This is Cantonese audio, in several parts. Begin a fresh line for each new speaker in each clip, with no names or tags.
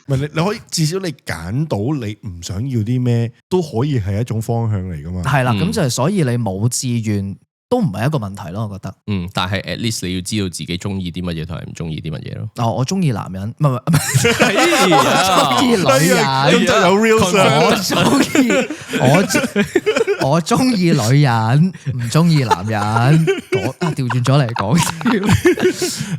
唔係你可以至少你揀到你唔想要啲咩，都可以係一種方向嚟噶嘛。
係啦，咁就係所以你冇志願都唔係一個問題咯，我覺得。
但係 at least 你要知道自己中意啲乜嘢同埋唔中意啲乜嘢咯。
哦，我中意男人，唔係，我中意女人，
咁就有 real
我中意女人，唔中意男人。調轉咗嚟講笑。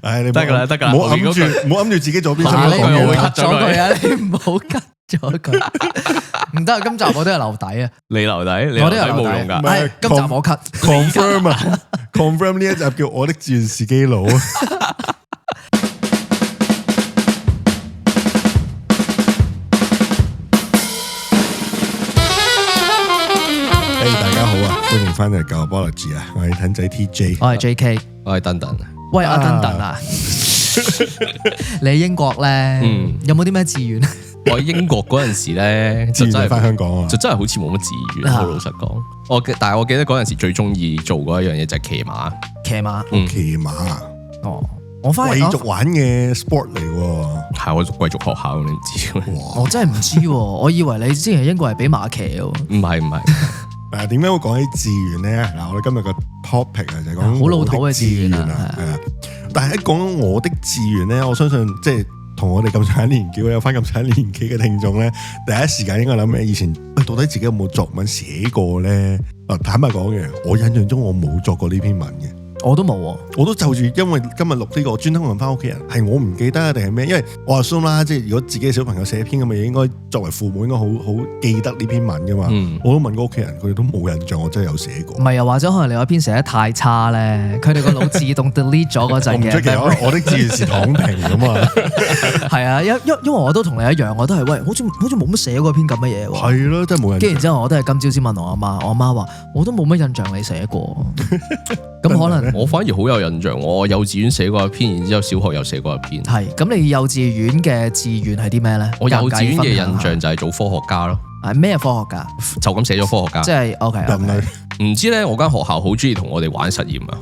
唉，你
得㗎啦，得㗎啦，
唔好揞住自己左邊心
你唔好
講嘢。
cut 咗佢啊！你唔好 cut 咗佢。唔得，今集我都係留底啊！
你留底，
我都有留
冇用㗎。
底。係今集我 cut。confirm
啊 ，confirm 呢一集叫我的志願司機佬。大家好啊，歡迎翻嚟舊 Apology 啊，我係騰仔 TJ，
我係 JK，
我係登登。
喂，阿登登啊，你喺英國咧，有冇啲咩志願？
我喺英國嗰陣時咧，
志願就翻香港啊，
就真係好似冇乜志願。好老實講，但係我記得嗰陣時最中意做嗰一樣嘢就係騎馬。
騎馬，
騎馬
哦，我翻
貴族玩嘅 sport 嚟喎，
係我貴族學校，你唔知？
我真係唔知，我以為你之前喺英國係俾馬騎嘅。
唔係。
點解會講起志願咧？嗱，我哋今日個 topic 啊就係講
好老土嘅志願啊，
係啊。但係一講我的志願咧，我相信即係同我哋咁上下年紀，有翻咁上下年紀嘅聽眾咧，第一時間應該諗起以前，到底自己有冇作文寫過咧？坦白講嘅，我印象中我冇作過呢篇文嘅。
我都冇，
我都就住，因為今日錄呢個，專登問翻屋企人，係我唔記得定係咩？因為我 assume 啦，即係如果自己嘅小朋友寫篇咁嘅嘢，應該作為父母應該好記得呢篇文噶嘛。我都問過屋企人，佢哋都冇印象我真係有寫過。
唔係，又或者可能你嗰篇寫得太差咧，佢哋個腦自動 delete 咗嗰陣嘅。
出奇，我的志願是躺平咁啊。
係啊，因為我都同你一樣，我都係喂，好似冇乜寫過篇咁嘅嘢喎。
係咯，真係冇印象。
跟住之後，我都係今朝先問我阿媽，我阿媽話我都冇乜印象你寫過。咁可能
我反而好有印象，我幼稚園寫過一篇，然之後小學又寫過一篇。
係，咁你幼稚園嘅志願係啲咩咧？
我幼稚園嘅印象就係做科學家咯。
係咩科學家？
就咁寫咗科學家。
即係 OK。
唔知咧，我間學校好中意同我哋玩實驗啊。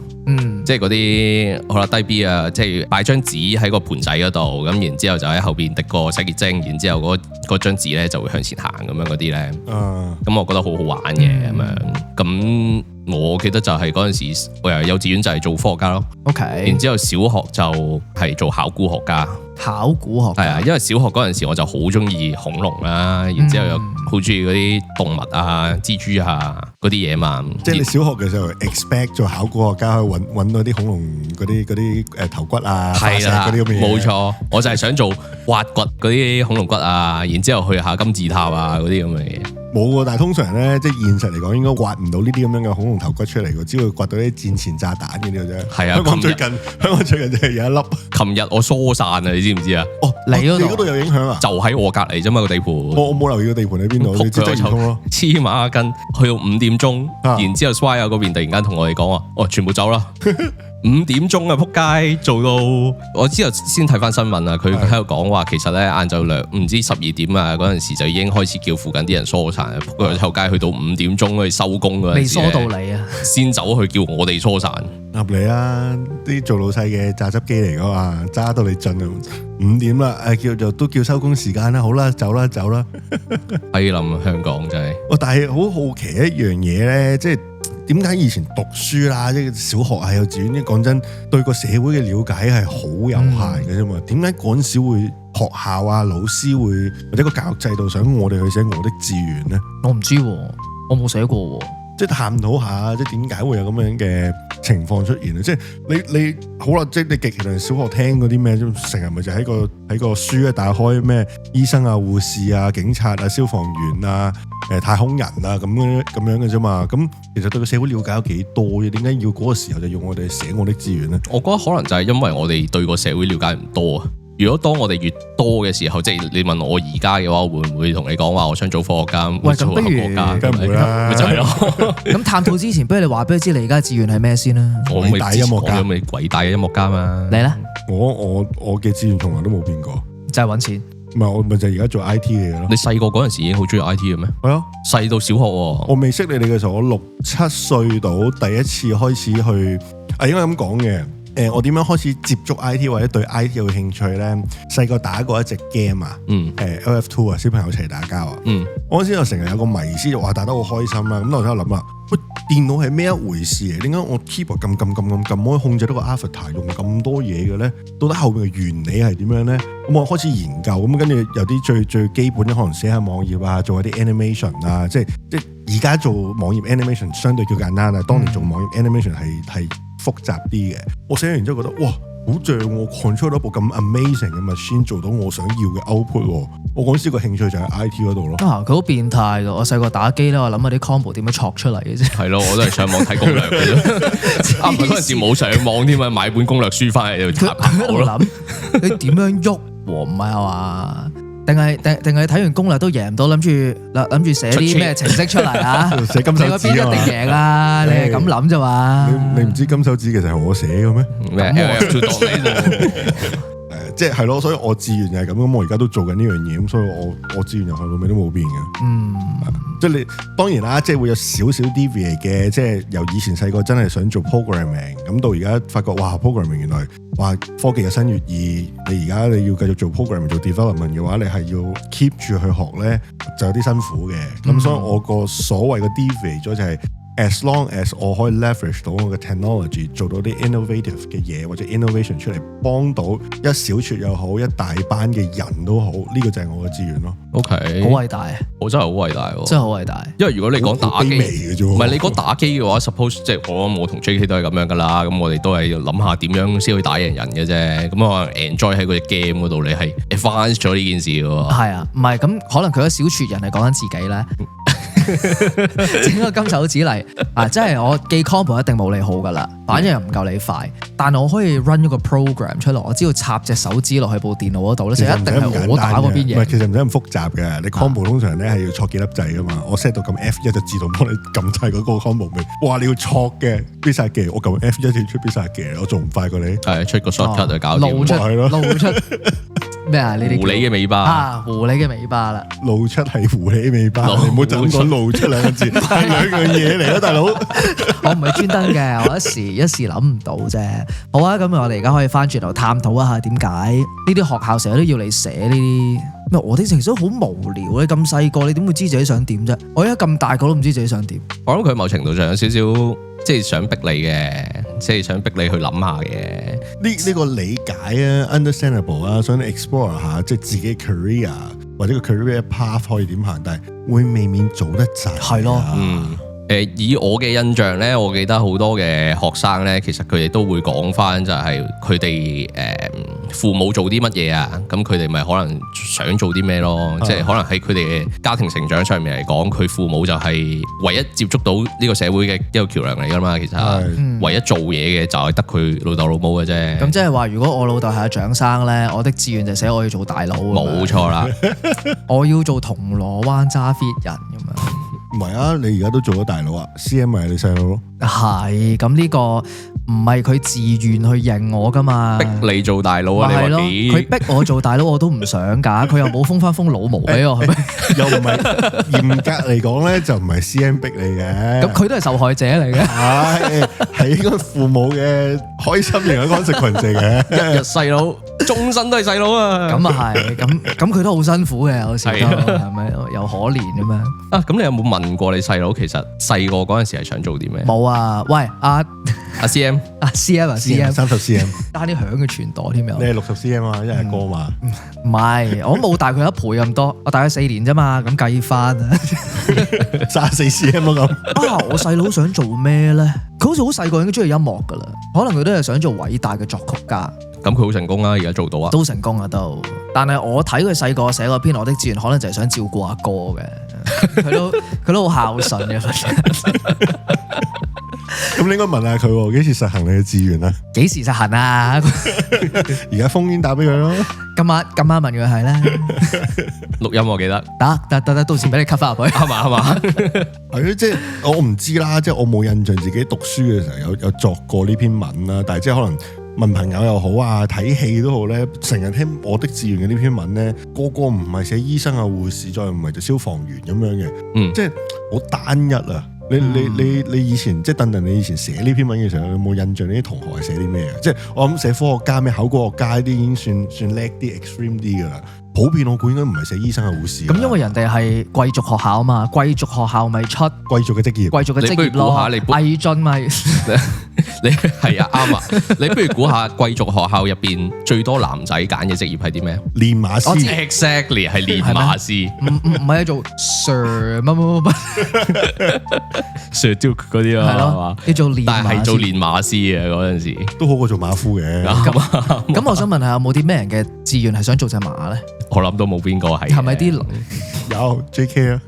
即係嗰啲好啦低 B 啊，即係擺張紙喺個盤仔嗰度，咁然之後就喺後邊滴個洗潔精，然之後嗰張紙咧就會向前行咁樣嗰啲咧。咁我覺得好好玩嘅咁樣。咁我記得就係嗰陣時，我由幼稚園就係做科學家咯。OK。然之後小學就係做考古學家。
考古學家
係啊，因為小學嗰陣時我就好中意恐龍啦，然之後又好中意嗰啲動物啊、蜘蛛啊嗰啲嘢嘛。
即係你小學嘅時候 expect 做考古學家，可以揾到啲恐龍嗰啲頭骨啊、化石嗰啲咁嘅嘢。
冇錯，我就係想做挖掘嗰啲恐龍骨啊，然之後去下金字塔啊嗰啲咁嘅嘢。
冇喎，但係通常咧，即係現實嚟講，應該挖唔到呢啲咁樣嘅恐龍頭骨出嚟嘅，只會掘到啲戰前炸彈嘅呢個啫。
係啊，
香港最近就係有一粒。
琴日我疏散啊，你知唔知啊？
哦，你嗰度有影響啊？
就喺我隔離啫嘛個地盤。
我冇留意個地盤喺邊度，你即係通咯。
黐馬筋，去到5點鐘，然之後 Swire 嗰邊突然間同我哋講話，哦，全部走啦。5點鐘啊，撲街做到我之後先睇翻新聞啊，佢喺度講話，其實咧晏晝唔知12點啊嗰陣時就已經開始叫附近啲人疏散，撲佢後街去到5點鐘去收工嗰陣時，
未疏到你啊，
先走去叫我哋疏散。
合理啊，啲做老細嘅榨汁機嚟噶嘛，揸到你盡啊！5點啦，都叫收工時間啦，好啦，走啦。
閪諗香港真係。
但係好好奇一樣嘢咧，即係點解以前讀書啦，即係小學啊、幼稚園，講真，對個社會嘅了解係好有限嘅啫嘛。點解嗰陣時會學校啊、老師會或者個教育制度想我哋去寫我的志願咧？
我唔知，我冇寫過。
即係探討下，即係點解會有咁樣嘅情況出現啊？即係你好啦，即係你極其量小學聽嗰啲咩，成日咪就喺個書打開咩醫生啊、護士啊、警察啊、消防員啊、太空人啊咁樣嘅啫嘛。咁其實對個社會了解有幾多嘅？點解要嗰個時候就要我哋寫我的志願咧？
我覺得可能就係因為我哋對個社會了解唔多啊。如果當我哋越多嘅時候，即係你問我而家嘅話，會唔會同你講話我想做科學家？
喂，咁不如
梗唔會啦，
咪就係咯。
咁探討之前，不如你話俾佢知你而家志願係咩先啦？
偉大音樂家，
我咪偉大嘅音樂家嘛。
你咧？
我嘅志願從來都冇變過，
就係揾錢。
唔係我咪就係而家做 IT 嘅嘢咯。
你細個嗰陣時已經好中意 IT 嘅咩？
係啊，
細到小學喎。
我未識你哋嘅時候，我6、7歲到第一次開始去，應該咁講嘅。我點樣開始接觸 IT 或者對 IT 有興趣咧？細個打過一隻 game 啊，LF2 啊，小朋友一齊打交啊。我嗰陣時就成日有個迷思，話打得好開心啦。咁我喺度諗啊，喂，電腦係咩一回事嚟？點解我 keyboard 撳可以控制到個 avatar 用咁多嘢嘅咧？到底後面嘅原理係點樣咧？咁我開始研究，咁跟住有啲最基本嘅可能寫下網頁啊，做下啲 animation 啊，即係而家做網頁 animation 相對叫簡單啦。當年做網頁 animation 係複雜啲嘅。我寫完之後覺得哇，好正喎 control 到一部咁 amazing 嘅 machine 做到我想要嘅 output 喎。我嗰陣時個興趣就喺 IT 嗰度咯。
佢好變態㗎！我細個打機咧，我諗下啲 combo 點樣錯出嚟嘅啫。
係咯，我都係上網睇攻略嘅啫。唔係嗰陣時冇上網添啊，買本攻略書翻嚟就查下咯。
諗你點樣喐？唔係啊嘛？定係睇完攻略都贏唔到，諗住寫啲咩程式出嚟啊？
寫金手指
一定贏啦！你係咁諗啫嘛？你
唔知金手指其實係我寫嘅咩？即係咯，所以我志願就係咁，咁我而家都做緊呢樣嘢，咁所以我志願由頭到尾都冇變嘅。即係你當然啦，即係會有少少 deviate 嘅，即係由以前細個真係想做 programming，咁到而家發覺哇 programming 原來哇科技日新月異，你而家你要繼續做 programming 做 development 嘅話，你係要 keep 住去學咧，就有啲辛苦嘅。咁所以我個所謂嘅 deviate 咗就係，as long as 我可以 leverage 到我嘅 technology 做到啲 innovative 嘅嘢或者 innovation 出嚟，幫到一小撮又好，一大班嘅人都好，呢個就係我嘅資源咯。
OK，
好偉大，
我真係好偉大喎，
真係好偉大。
因為如果你講打機，
唔
係你講打機嘅話，suppose 即係我同 JK 都係咁樣噶啦。咁我哋都係要諗下點樣先可以打贏人嘅啫。咁我 enjoy 喺嗰隻 game 嗰度，你係 advance 咗呢件事嘅喎。
係啊，唔係咁可能佢一小撮人係講緊自己咧。整個金手指嚟啊！真係我記 combo 一定冇你好噶啦，反應又唔夠你快，但係我可以 run 一個 program 出嚟，我只要插隻手指落去部電腦嗰度咧，就一定係我打嗰邊嘢。
唔係，其實唔使咁複雜嘅，你 combo 通常咧係要錯幾粒掣噶嘛，我 set 到撳 F1 就自動幫你撳晒嗰個 combo 咪。哇！你要錯嘅必殺技，我撳 F1 就要出必殺技，我仲唔快過你？
係出個 shortcut 就搞掂。
露出咩啊？呢啲
狐狸嘅尾巴
啊，狐狸嘅尾巴啦，
露出係狐狸尾巴，你唔好就咁講露出兩個字，係兩樣嘢嚟咯，大佬。
我唔係專登嘅，我一時諗唔到啫。好啊，咁我哋而家可以翻轉頭探討一下點解呢啲學校成日都要你寫呢啲。我哋成日都好無聊咧，咁細個你點會知自己想點啫？我而家咁大個都唔知自己想點。
我諗佢某程度上有少少即係想逼你嘅，即係想逼你去諗下嘅。
呢個理解啊 ，understandable 啊，想 explore 下即係自己 career 或者個 career path 可以點行，但係會未免早得滯。
係咯，
以我嘅印象咧，我記得好多嘅學生咧，其實佢哋都會講翻就係佢哋父母做啲乜嘢啊，咁佢哋咪可能想做啲咩咯，即係可能喺佢哋嘅家庭成長上面嚟講，佢父母就係唯一接觸到呢個社會嘅一個橋梁嚟噶嘛，其實唯一做嘢嘅就係得佢老豆老母嘅啫。
咁即係話，如果我老豆係阿蔣生咧，我的志願就寫我要做大佬。
冇錯啦，
我要做銅鑼灣揸 fit 人咁樣。
唔係啊，你而家都做咗大佬啊 ，CM 咪係你細佬咯。
係，咁呢個唔係佢自願去認我噶嘛，
逼你做大佬啊！你話幾？
佢逼我做大佬，我都唔想噶。佢又冇封翻封老毛俾我，係咪？
又唔係嚴格嚟講咧，就唔係 CM 逼你嘅。
咁佢都係受害者嚟嘅。
係應該父母嘅開心型嘅consequence嘅。
一日細佬，終身都係細佬啊！
咁啊係，咁佢都好辛苦嘅，有時都係咪又可憐咁樣
啊？咁你有冇問過你細佬其實細個嗰陣時係想做啲咩？
冇啊！喂，阿
CM，
CM
30 cm，
單啲響嘅傳代添又。
你係60 cm 啊，一係哥嘛？
唔係，我冇大佢一倍咁多，我大佢4年啫嘛，咁計翻啊
，34 cm 咯咁。
啊，我細佬想做咩咧？佢好似好細個已經中意音樂噶啦，可能佢都係想做偉大嘅作曲家。
咁佢好成功啊！而家做到啊，
都成功啊都。但係我睇佢細個寫嗰篇《我的志願》，可能就係想照顧阿哥嘅。佢都好孝順嘅。
咁你應該問下佢幾時實行你嘅志願啊？
幾時實行啊？
而家烽煙打俾佢咯。
今晚問佢係啦。
錄音我記得。
得，到時俾你 cut 翻入去。係嘛？
係即係我唔知啦，即係我冇印象自己讀書嘅時候有作過呢篇文啦，但係即係可能。問朋友又好啊，睇戲都好咧，成日聽我的志願嘅呢篇文咧，個唔係寫醫生啊、護士，再唔係就消防員咁樣嘅，即係好單一啊。你以前即係鄧鄧，你以前寫呢篇文嘅時候，有冇印象呢啲同學係寫啲咩啊？即係我諗寫科學家咩考古學家啲已經算叻啲 extreme 啲㗎啦。普遍我估應該唔係寫醫生啊護士。
咁因為人哋係貴族學校啊嘛，貴族學校咪出
貴族嘅職業，
貴族嘅職業咯。魏晉咪
你係啊啱啊！你不如估下貴族學校入邊最多男仔揀嘅職業係啲咩？
練馬師。
Exactly 係練馬師。
唔係做 Sir 乜
Sir Duke 嗰啲啊，係嘛？
要做練馬師，
但係做練馬師嘅嗰陣時，
都好過做馬夫嘅。
咁我想問下，有冇啲咩人嘅志願係想做隻馬咧？
我諗都冇邊個係。
係咪啲
有 JK 啊？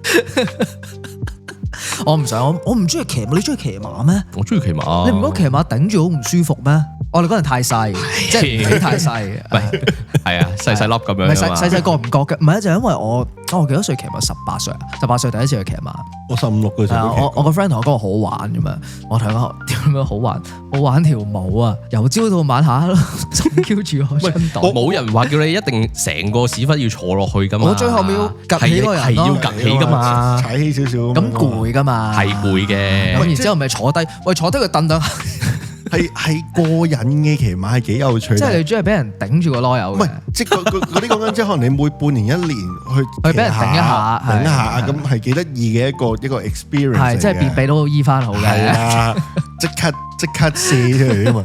我唔想，我唔中意騎馬，你中意騎馬咩？
我中意騎馬。
你唔覺得騎馬頂住好唔舒服咩？我哋嗰陣太細，即係年紀太細。
係啊，細細粒咁樣。
唔係細個唔覺嘅，唔係就因為我幾多歲騎馬？18歲啊，18歲第一次去騎馬。
我15、16嘅時候。
我個 friend 同我講好玩咁樣，我同佢講點樣好玩？我玩條舞啊，由朝到晚下咯，仲叫住我身度。
冇人話叫你一定成個屎忽要坐落去噶嘛。
我最後要趌起個人
係要趌起噶嘛，
踩起少少。
咁攰噶嘛，
係攰嘅。
咁然之後咪坐低，喂坐低個凳凳。
係過癮嘅騎馬係幾有趣，
即係你中意俾人頂住個囉柚嘅，
唔係即係嗰啲講緊，即係可能你每半年一年去
俾人頂一下，
咁係幾得意嘅一個 experience，
係即係變俾到醫翻好嘅，
係啊，即刻射出嚟啊嘛！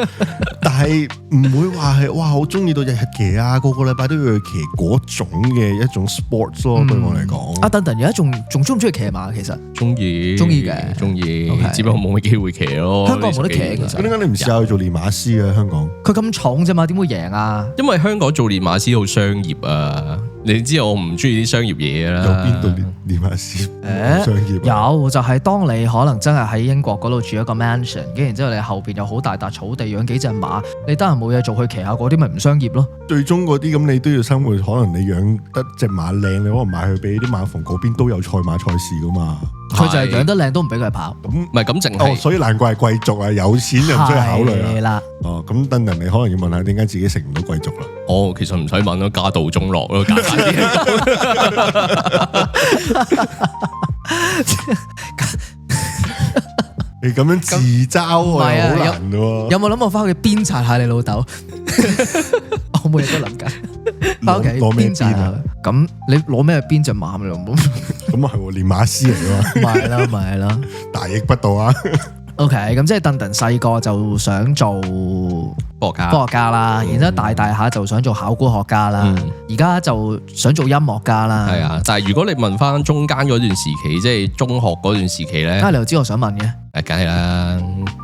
但係唔會話係哇好中意到日日騎啊，個禮拜都要去騎嗰種嘅一種 sports 咯，對我嚟講。阿
鄧而家仲中唔中意騎馬？其實
中意
嘅，
中意，只不過冇乜機會騎咯。
香港冇得騎其實。
點解你唔試下去做練馬師啊？香港
佢咁重啫嘛，點會贏啊？
因為香港做練馬師好商業啊！你知我唔中意啲商業嘢啦。
有邊度練馬師商業？
有就係當你可能真係喺英國嗰度住一個 mansion，跟住然之後你後邊有好大笪草地，養幾隻馬，你得閒冇嘢做去騎下嗰啲，咪唔商業咯？
最終嗰啲咁你都要生活，可能你養得隻馬靚，你可能買去俾啲馬房嗰邊都有賽馬賽事噶嘛。
佢就係養得靚都唔俾佢跑。
咁唔係咁淨係，
所以難怪係貴族啊，有錢就唔需要考慮
啦。
哦，咁等人你可能要問下點解自己食唔到貴族啦？
哦，其實唔使問咯，家道中落咯，簡單啲。
你咁樣自嘲好難喎。
有冇諗過翻屋企鞭策下你老豆？我每日都諗緊翻屋企
攞咩鞭啊？
咁你攞咩鞭隻馬咪咯？
咁啊係喎，練馬師嚟㗎嘛。
咪係啦，
大逆不道啊
！OK，咁即係鄧鄧細個就想做科學家啦，然之後大下就想做考古學家啦，而家就想做音樂家啦。
係啊，但係如果你問翻中間嗰段時期，即係中學嗰段時期咧，
你又知我想問嘅？
梗係啦，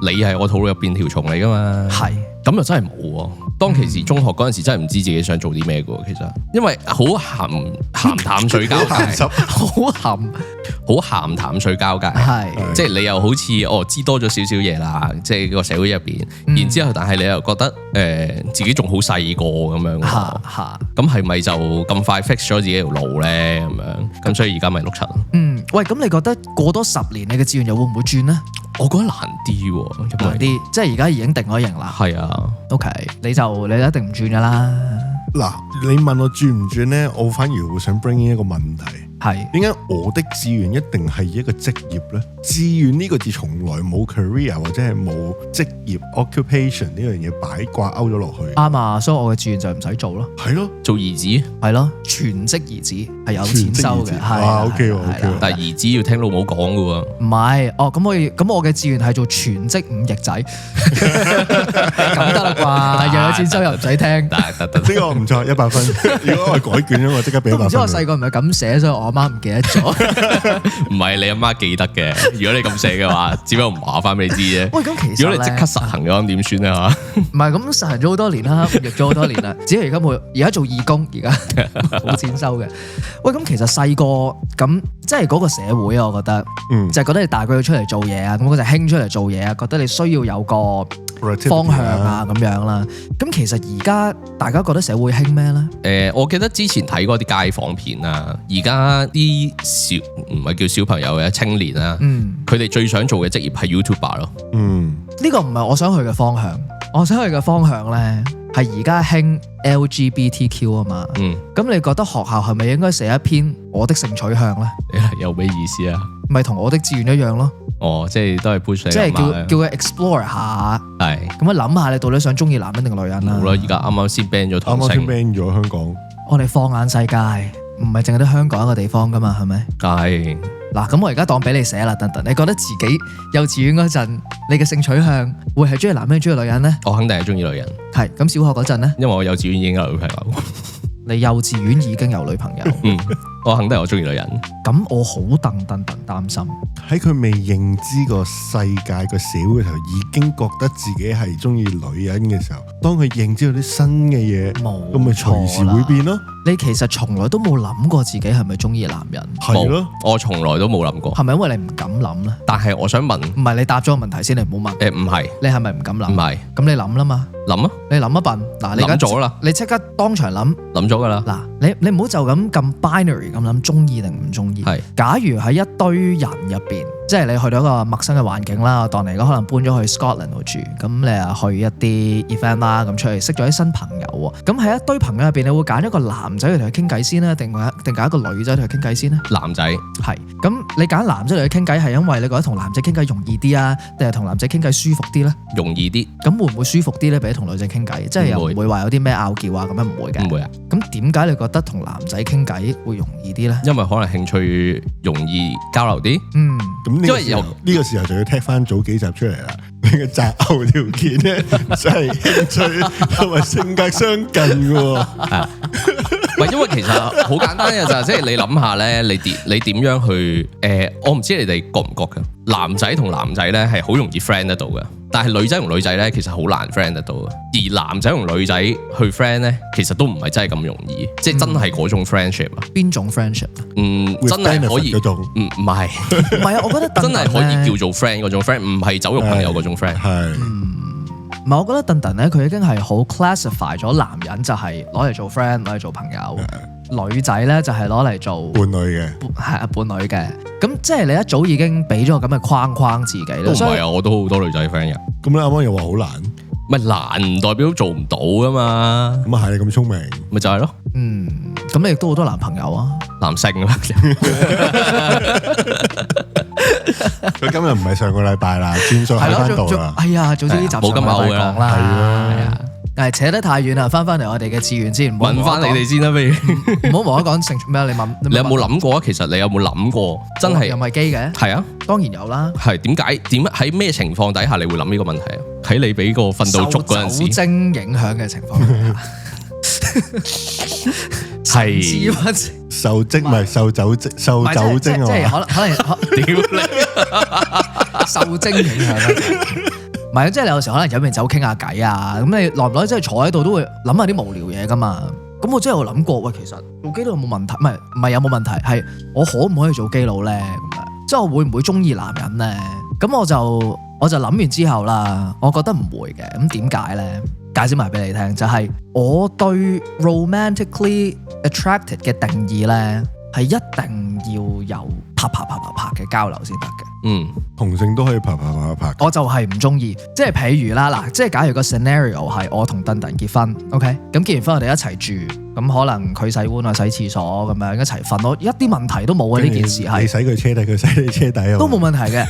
你係我肚入邊條蟲嚟噶嘛？係，咁又真係冇喎。當其時中學嗰陣時真係唔知自己想做啲咩嘅喎，其實因為好鹹淡水交界，好鹹淡水交界，係即係你又好似知多咗少少嘢啦，即係個社會入邊，然之後但係你又覺得自己仲好細個咁樣，咁係咪就咁快 fix 咗自己條路咧？咁樣咁所以而家咪碌柒咯。
喂，咁你覺得過多10年你嘅志願又會唔會轉呢？
我覺得難啲喎，
難啲，即係而家已經定咗型啦。
係啊
，OK，你一定唔轉噶啦。
嗱，你問我轉唔轉咧，我反而會想 bring in 一個問題。係點解我的志願一定係一個職業咧？志願呢個字從來冇 career 或者係冇職業 occupation 呢樣嘢擺掛鈎咗落去。
啱啊，所以我嘅志願就唔使做咯。
係咯，
做兒子
係咯，全職兒子係有錢收嘅。
哇 ，OK，
但係兒子要聽老母講嘅喎。
唔係，咁我嘅志願係做全職5翼仔，咁得啦啩？又有錢收又唔使聽。
得，呢個唔錯，100分。如果我改卷咗，我即刻俾100分。唔知
我細個唔係咁寫，所以我阿媽唔記得咗。
唔係你阿媽記得嘅，如果你咁寫嘅話，只不過唔話翻俾你知啫。
喂，咁其實
如果你即刻實行嘅話，點算啊？
唔係咁實行咗好多年啦，逆咗好多年啦。只係而家做義工，而家冇錢收嘅。喂，咁其實細個咁即係嗰個社會啊，我覺得，就係覺得你大個要出嚟做嘢啊，咁嗰陣興出嚟做嘢啊，覺得你需要有個方向啊咁樣啦。咁其實而家大家覺得社會興咩咧？
我記得之前睇過啲街訪片啊，而家啲唔係叫小朋友嘅青年啊，佢哋最想做嘅職業係 YouTuber 咯。
呢個唔係我想去嘅方向，我想去嘅方向咧係而家興 LGBTQ 啊嘛。咁你覺得學校係咪應該寫一篇我的性取向咧？
有咩意思啊？
咪同我的志願一樣咯。
哦，即係都係 push 你，
即係叫佢 explore 下，
係
咁樣諗下你到底想中意男人定女人啦。
冇啦，而家啱啱先 ban 咗同
啱啱先
性，
ban 咗香港。
我哋放眼世界，唔係淨係得香港一個地方噶嘛，係咪？
係
嗱，咁我而家當俾你寫啦，等等，你覺得自己幼稚園嗰陣，你嘅性取向會係中意男人中意女人呢？
我肯定係中意女人，
係咁，小學嗰陣呢，
因為我幼稚園已經有女朋友。
你幼稚園已經有女朋友，
我肯定係我中意女人。
咁我好戥擔心。
喺佢未認知個世界個社會嘅時候，已經覺得自己係中意女人嘅時候，當佢認知到啲新嘅嘢，咁咪隨時會變咯。
你其實從來都冇諗過自己係咪中意男人？
係咯，
我從來都冇諗過。
係咪因為你唔敢諗呢？
但係我想問，
唔係你答咗個問題先，你唔好問。
唔係，
你係咪唔敢諗？
唔係，
咁你諗啦嘛？
諗啊，
你諗一笨。嗱，你
諗咗啦，
你即刻當場諗。
諗咗噶啦。
嗱，你唔好就咁 binary 咁諗，中意定唔中意？
係。
假如喺一堆人入邊，即係你去到一個陌生嘅環境啦，當你而家可能搬咗去 Scotland 度住，咁你啊去一啲 event 啦，咁出去識咗啲新朋友喎。咁喺一堆朋友入邊，你會揀一個男仔去同佢傾偈先咧，定揀一個女仔同佢傾偈先咧？
男仔。
係。咁你揀男仔同佢傾偈係因為你覺得同男仔傾偈容易啲啊，定係同男仔傾偈舒服啲咧？
容易啲。
咁會唔會舒服啲咧？比起同女仔傾偈，即係又唔會話有啲咩拗撬啊咁樣，唔會嘅。
唔會啊。
咁點解你覺得同男仔傾偈會容易啲咧？
因為可能興趣容易交流啲。
咁呢個時候就要踢翻早幾集出嚟啦。你嘅擇偶條件咧，就係興趣同埋性格相近嘅喎。
唔係，因為其實好簡單嘅就係，即係你諗下咧，你點樣去我唔知你哋覺唔覺嘅，男仔同男仔咧係好容易 friend 得到嘅，但係女仔同女仔咧其實好難 friend 得到嘅。而男仔同女仔去 friend 咧，其實都唔係真係咁容易，即係真係嗰種 friendship 啊。
邊種 friendship？
真係可以
嗰種。
唔係
啊，我覺得
真係可以叫做 friend 嗰種 friend，唔係酒肉朋友嗰種 friend。
係。
唔係，我覺得鄧鄧咧，佢已經係好 classify 咗男人就係攞嚟做 friend，攞嚟做朋友；女仔咧就係攞嚟做
伴侶嘅，
係啊伴侶嘅。咁即係你一早已經俾咗個咁嘅框框自己啦。
都唔係啊，我都好多女仔 friend 嘅。
咁你啱啱又話好難，
咪難唔代表做唔到噶嘛？
咁啊係你咁聰明，
咪就係咯。
咁你亦都好多男朋友啊，
男性啦。
佢今日唔係上個禮拜啦，轉數喺翻度啦。
哎呀，早知呢集
冇咁嘔啦，
係啊。
但係扯得太遠啦，翻嚟我哋嘅志願先，
問翻你哋先啦，不如
唔好無啦講性咩？你
有冇諗過啊？其實你有冇諗過？真係
又唔係基嘅？
係啊，
當然有啦。
係點喺咩情況底下你會諗呢個問題啊？喺你俾個訓到足嗰陣時，
受酒精影響嘅情況
係
受精唔係受酒精，受酒精啊！
即係可能
屌你
受精影響啦。唔係，即係你有時可能飲完酒傾下偈啊，咁你耐唔耐即係坐喺度都會諗下啲無聊嘢噶嘛。咁我真係有諗過，喂，其實做基佬有冇問題？唔係有冇問題，係我可唔可以做基佬咧？咁樣，即係我會唔會中意男人咧？咁我就諗完之後啦，我覺得唔會嘅。咁點解咧？解釋埋俾你聽，就係我對 romantically attracted 嘅定義咧，係一定要有啪嘅交流先得嘅。
同性都可以啪。
我就係唔中意，即係譬如啦，嗱，即係假如個 scenario 係我同鄧結婚 ，OK， 咁結完婚我哋一齊住，咁可能佢洗碗啊、洗廁所咁樣一齊瞓，我一啲問題都冇啊！呢件事係
你洗佢車底，佢洗你車底啊，
都冇問題嘅。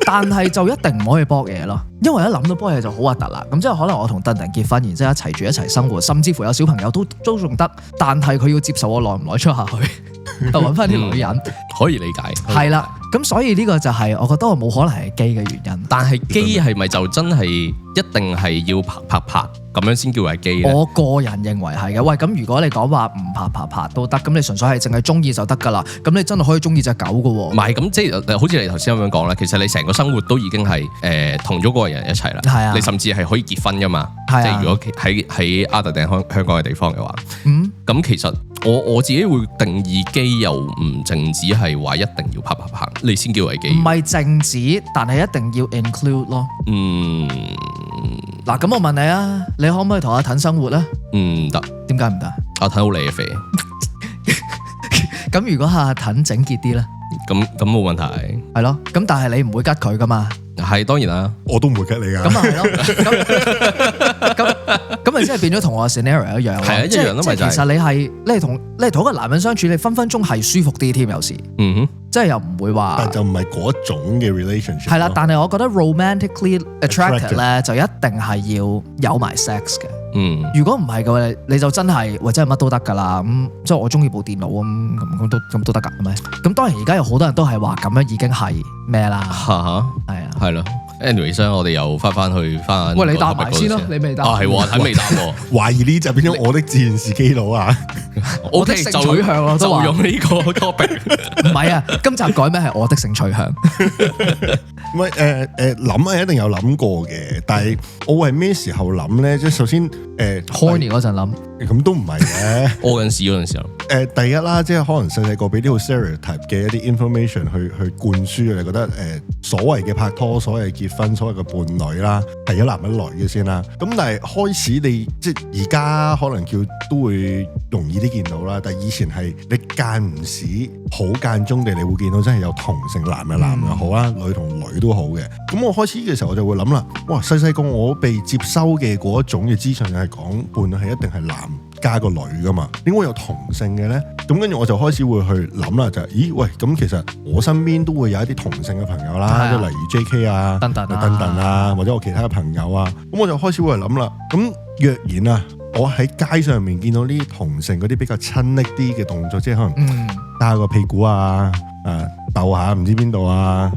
但係就一定唔可以搏嘢咯，因為一諗到搏嘢就好核突啦。咁即係可能我同鄧結婚，然之後一齊住一齊生活，甚至乎有小朋友都仲得，但係佢要接受我耐唔耐出下去，就揾翻啲女人，
可以理解。
係啦，咁所以呢個就係我覺得我冇可能係基嘅原因。
但係基係咪就真係一定係要啪咁樣先叫係基咧？
我個人認為係嘅。喂，咁如果你講話唔啪都得，咁你純粹係淨係中意就得噶啦。咁你真係可以中意隻狗噶喎。
唔係咁，即係好似你頭先咁樣講啦。其實你成個生活都已經係同咗嗰個人一齊啦。
係啊，
你甚至係可以結婚噶嘛。
係啊，
即係如果喺亞特定香港嘅地方嘅話，咁其實我自己會定義基又唔淨止係話一定要啪你先叫係基。唔係
淨止，但係一定要 include 咯。嗱，咁我問你啊，你可唔可以同阿騰生活咧？
唔得。點
解唔得？
阿騰好理肥。
咁如果阿騰整潔啲咧？
咁冇問題。
係咯，咁但係你唔會吉佢噶嘛？
係當然啦，
我都唔會吉你噶。
咁啊係咯，咁咪即係變咗同我 scenario 一樣咯。
係啊，一樣咯，咪就係。
其實你係同一個男人相處，你分鐘係舒服啲添，有時。即係又唔會話，
但就唔係嗰種嘅 relationship。
係啦，但係我覺得 romantically attracted 咧就一定係要有埋 sex 嘅。如果唔係嘅話，你就真係或者係乜都得㗎啦。咁即係我中意部電腦咁都得㗎，係咪？咁當然而家有好多人都係話咁樣已經係咩啦？係啊，
係咯。Anyways， 我哋又翻去。
喂，你答埋先咯，你未答？
係喎，睇未答喎。
懷疑呢就變咗我的自然時基佬啊！
我的
性取向我都話
用呢個 topic。
唔係啊，今集改名係我的性取向。
唔係諗係一定有諗過嘅，但係我係咩時候諗咧？即係首先
開年嗰陣諗，
咁都唔係嘅。
屙緊屎嗰陣時候。
第一啦，即係可能細個俾啲好 stereotype 嘅一啲 information 去灌輸你覺得所謂嘅拍拖、所謂結婚、所謂嘅伴侶啦，係一男一女嘅先啦。咁但係開始你即係而家可能叫都會容易啲見到啦，但係以前係你間唔時好間中地你會見到真係有同性男嘅男又好啦，女同女都好嘅。咁我開始嘅時候我就會諗啦，哇！細個我被接收嘅嗰一種嘅資訊係講伴侶係一定係男加個女噶嘛，點解有同性嘅咧？咁跟住我就開始會去諗啦，就係咦喂，咁其實我身邊都會有一啲同性嘅朋友啦，即係例如 JK 啊、
等等
啊，或者我其他嘅朋友啊，咁我就開始會去諗啦。咁若然啊，我喺街上面見到呢啲同性嗰啲比較親昵啲嘅動作，即係可能打下個屁股啊、鬥下唔知邊度啊，